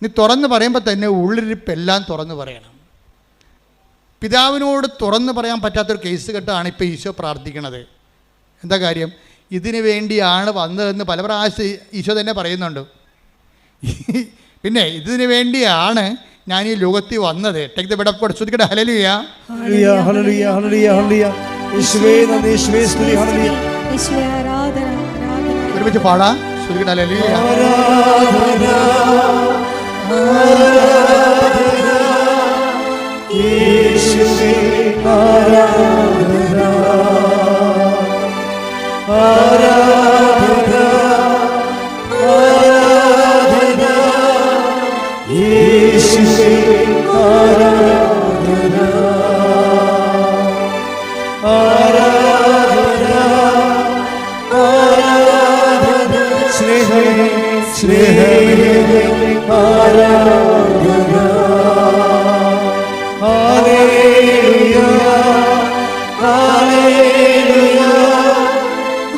നീ തുറന്ന് പറയുമ്പോൾ തന്നെ ഉള്ളിരിപ്പെല്ലാം തുറന്ന് പറയണം. പിതാവിനോട് തുറന്ന് പറയാൻ പറ്റാത്തൊരു കേസ് കെട്ടാണ് ഇപ്പോൾ ഈശോ പ്രാർത്ഥിക്കണത്. എന്താ കാര്യം? ഇതിനു വേണ്ടിയാണ് വന്നതെന്ന് പല പ്രാവശ്യം ഈശോ തന്നെ പറയുന്നുണ്ട്. പിന്നെ ഇതിനു വേണ്ടിയാണ് ഞാൻ ഈ ലോകത്തിൽ വന്നത്. Take the bread of God. ശ്രദ്ധിക്കട്ടെ. ഹല്ലേലൂയ, ഹല്ലേലൂയ, ഹല്ലേലൂയ, ഹല്ലേലൂയ, ഹല്ലേലൂയ. യേശുവേ നന്ദി, യേശുവേ സ്തുതി. ഹല്ലേലൂയ, യേശുവേ ആരാധന, ആരാധന. ഒരുമിച്ച് പാടാം. ശ്രദ്ധിക്കട്ടെ. ഹല്ലേലൂയ, ആരാധന, ആരാധന, യേശുവേ ആരാധന, ആരാധന, ആരാധന, യേശുവേ ആരാധന. സ്നേഹമേ ആരാധന. ഹല്ലേലൂയ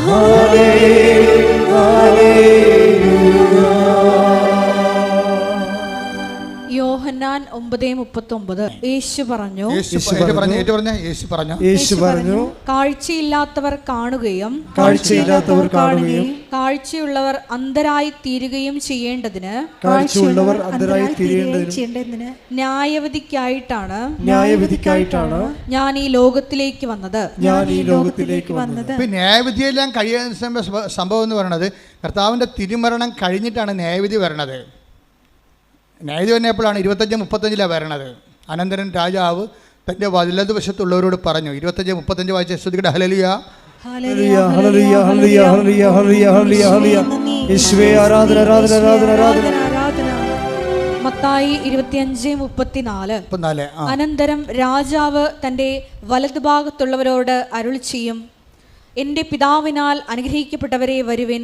ഹല്ലേലൂയ യോഹന്നാൻ 9:39 യേശു പറഞ്ഞു, യേശു പറഞ്ഞു, കാഴ്ചയില്ലാത്തവർ കാണുകയും കാഴ്ചയില്ലാത്തവർ കാണുകയും കാഴ്ചയുള്ളവർ അന്ധരായി തീരുകയും ചെയ്യേണ്ടതിന് കാഴ്ചയുള്ളവർ അന്ധരായി തീരേണ്ടതിന് ന്യായവിധിക്കായിട്ടാണ് ഞാൻ ഈ ലോകത്തിലേക്ക് വന്നത്. ന്യായവിധിയെല്ലാം കഴിയുന്ന സംഭവം എന്ന് പറയുന്നത് കർത്താവിൻ്റെ തിരുമരണം കഴിഞ്ഞിട്ടാണ് ന്യായവിധി വരണത്. ന്യായവിധി വന്നപ്പോഴാണ് 25-35 വരണത്. അനന്തരൻ രാജാവ് തൻ്റെ വലതുവശത്തുള്ളവരോട് പറഞ്ഞു. 25-35 വായിച്ച ശ്രുതികട ഹല്ലേലൂയ ഹല്ലേലൂയ ഹല്ലേലൂയ ഹല്ലേലൂയ ഹല്ലേലൂയ ഹല്ലേലൂയ ഹല്ലേലൂയ യേശുവേ ആരാധന ആരാധന ആരാധന ആരാധന. മത്തായി 25:34 അനന്തരം രാജാവ് തൻ്റെ വലതുഭാഗത്തുള്ളവരോട് അരുളി ചെയ്യും, എൻ്റെ പിതാവിനാൽ അനുഗ്രഹിക്കപ്പെട്ടവരെ വരുവിൻ,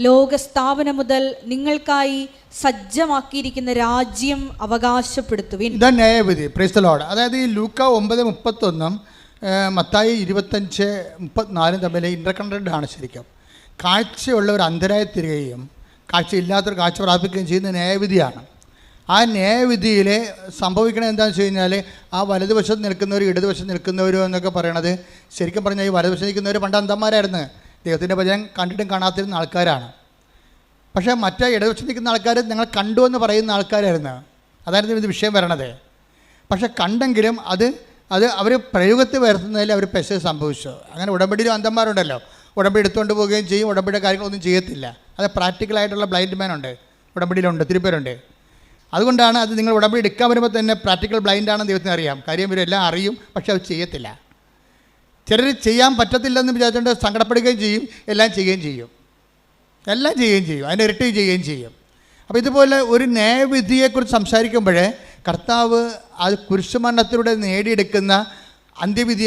ലോകസ്ഥാപനം മുതൽ നിങ്ങൾക്കായി സജ്ജമാക്കിയിരിക്കുന്ന രാജ്യം അവകാശപ്പെടുത്തുവിൻ. ഇതാണ് ന്യായവിധി. Praise the Lord. അതായത് ഈ ലൂക്ക 9:31 മത്തായി 25:34 തമ്മിൽ ഇന്റർകണക്റ്റഡ് ആണ്. ശരിക്കും കാഴ്ചയുള്ളവർ അന്ധരായി തീരുകയും കാഴ്ചയില്ലാത്തവർ കാഴ്ച പ്രാപിക്കുകയും ചെയ്യുന്ന ന്യായവിധിയാണ്. ആ ന്യായവിധിയിൽ സംഭവിക്കണത് എന്താണെന്ന് വെച്ച് കഴിഞ്ഞാൽ ആ വലതുവശത്ത് നിൽക്കുന്നവരും ഇടതുവശത്ത് നിൽക്കുന്നവരും എന്നൊക്കെ പറയണത് ശരിക്കും പറഞ്ഞാൽ ഈ വലതുവശത്ത് നിൽക്കുന്നവർ പണ്ട് അന്ധന്മാരായിരുന്നു. ദൈവത്തിൻ്റെ ഭജനം കണ്ടിട്ടും കാണാത്തിരുന്ന ആൾക്കാരാണ്. പക്ഷേ മറ്റേ ഇടതുവശത്ത് നിൽക്കുന്ന ആൾക്കാർ ഞങ്ങൾ കണ്ടു എന്ന് പറയുന്ന ആൾക്കാരായിരുന്നു. അതായിരുന്നു ഇത് വിഷയം വരണത്. പക്ഷെ കണ്ടെങ്കിലും അത് അവർ പ്രയോഗത്തിൽ വരുത്തുന്നതിൽ അവർ പെശ സംഭവിച്ചു. അങ്ങനെ ഉടമ്പടിയിലും അന്ധന്മാരുണ്ടല്ലോ, ഉടമ്പടി എടുത്തുകൊണ്ട് പോവുകയും ചെയ്യും, ഉടമ്പടിയുടെ കാര്യങ്ങളൊന്നും ചെയ്യത്തില്ല. അത് പ്രാക്ടിക്കലായിട്ടുള്ള ബ്ലൈൻഡ് മാൻ ഉണ്ട്, ഉടമ്പടിയിലുണ്ട്, ഒത്തിരി പേരുണ്ട്. അതുകൊണ്ടാണ് അത് നിങ്ങൾ ഉടമ്പടി എടുക്കാൻ വരുമ്പോൾ തന്നെ പ്രാക്ടിക്കൽ ബ്ലൈൻഡാണെന്ന് ദൈവത്തിന് അറിയാം. കാര്യം ഇവരെല്ലാം അറിയും, പക്ഷെ അത് ചെയ്യത്തില്ല. ചിലർ ചെയ്യാൻ പറ്റത്തില്ലെന്ന് വിചാരിച്ചുകൊണ്ട് സങ്കടപ്പെടുകയും ചെയ്യും, എല്ലാം ചെയ്യുകയും ചെയ്യും, അതിൻ്റെ ഇരട്ടി ചെയ്യുകയും ചെയ്യും. അപ്പോൾ ഇതുപോലെ ഒരു ന്യായവിധിയെക്കുറിച്ച് സംസാരിക്കുമ്പോൾ കർത്താവ് അത് കുരിശുമരണത്തിലൂടെ നേടിയെടുക്കുന്ന അന്ത്യവിധി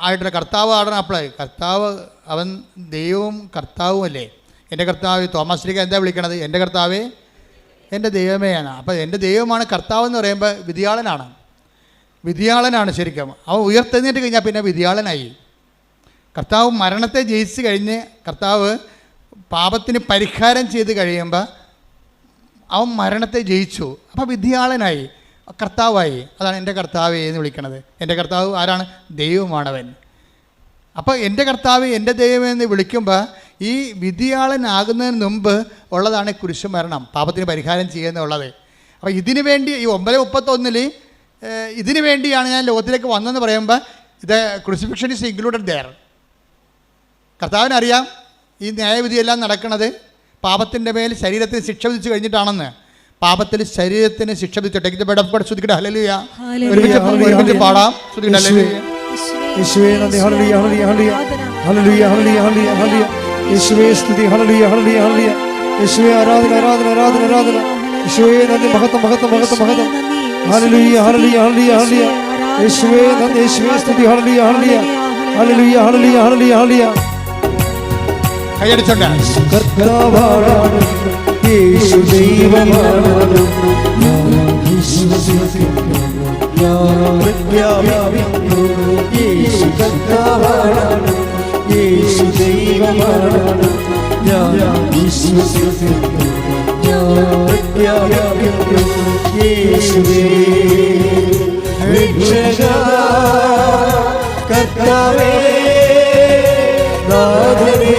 ആയിട്ടുള്ള കർത്താവ് അപ്പോൾ കർത്താവ് അവൻ ദൈവവും കർത്താവും അല്ലേ. എൻ്റെ കർത്താവ് തോമസ് ലീഗ എന്താ വിളിക്കണത്? എൻ്റെ കർത്താവേ എൻ്റെ ദൈവമേയാണ്. അപ്പോൾ എൻ്റെ ദൈവമാണ് കർത്താവ് എന്ന് പറയുമ്പോൾ വിധിയാളനാണ് ശരിക്കും. അവൻ ഉയർത്തെഴുന്നേറ്റ് കഴിഞ്ഞാൽ പിന്നെ വിധിയാളനായി. കർത്താവ് മരണത്തെ ജയിച്ച് കഴിഞ്ഞ് കർത്താവ് പാപത്തിന് പരിഹാരം ചെയ്ത് കഴിയുമ്പോൾ അവൻ മരണത്തെ ജയിച്ചു. അപ്പോൾ വിധിയാളനായി, കർത്താവായി. അതാണ് എൻ്റെ കർത്താവേ എന്ന് വിളിക്കണത്. എൻ്റെ കർത്താവ് ആരാണ്? ദൈവമാണവൻ. അപ്പോൾ എൻ്റെ കർത്താവ് എൻ്റെ ദൈവമെന്ന് വിളിക്കുമ്പോൾ ഈ വിധിയാളനാകുന്നതിന് മുമ്പ് ഉള്ളതാണ് കുരിശുമരണം, പാപത്തിന് പരിഹാരം ചെയ്യുന്നുള്ളത്. അപ്പോൾ ഇതിനു വേണ്ടി ഈ 9:31 ഇതിനു വേണ്ടിയാണ് ഞാൻ ലോകത്തിലേക്ക് വന്നതെന്ന് പറയുമ്പോൾ ഇത് ക്രൂസിഫിക്ഷൻ ഈസ് ഇൻക്ലൂഡഡ് ദെയർ. കർത്താവിനറിയാം ഈ ന്യായവിധിയെല്ലാം നടക്കുന്നത് പാപത്തിൻ്റെ മേൽ ശരീരത്തിന് ശിക്ഷ വിധിച്ച് കഴിഞ്ഞിട്ടാണെന്ന്. പാപത്തിൽ ശരീരത്തിന് ശിക്ഷ വിധിച്ചിട്ട് ശ്രുതിക്കട്ടെ ഹല്ലേലൂയ. ഒരുമിച്ച് പാടാം. ശ്രുതിക്കട്ടെ ഹല്ലേലൂയ. യേശുവേ നന്ദി. ഹല്ലേലൂയ ഹല്ലേലൂയ ഹല്ലേലൂയ ഹല്ലേലൂയ ഹല്ലേലൂയ ഹല്ലേലൂയ. യേശുവേ സ്തുതി. ഹല്ലേലൂയ ഹല്ലേലൂയ ഹല്ലേലൂയ. യേശുവേ ആരാധന ആരാധന ആരാധന ആരാധന. യേശുവേ നന്ദി. മഹത്വം മഹത്വം മഹത്വം മഹത്വം. ഹല്ലേലൂയ ഹല്ലേലൂയ ഹല്ലേലൂയ ഹല്ലേലൂയ. യേശുവേ നന്ദി. യേശുവേ സ്തുതി. ഹല്ലേലൂയ ഹല്ലേലൂയ ഹല്ലേലൂയ ഹല്ലേലൂയ ഹല്ലേലൂയ ഹല്ലേലൂയ. കൈയടിച്ചോണ്ട് കർത്താവാണ് യേശു ദൈവമാണ് യേശു കർത്താവാണ് യേശു ദൈവമാണ് ഞാൻ വിശ്വസിക്കുന്നു യേശുവേ രക്ഷക കർത്താവേ നാഥനേ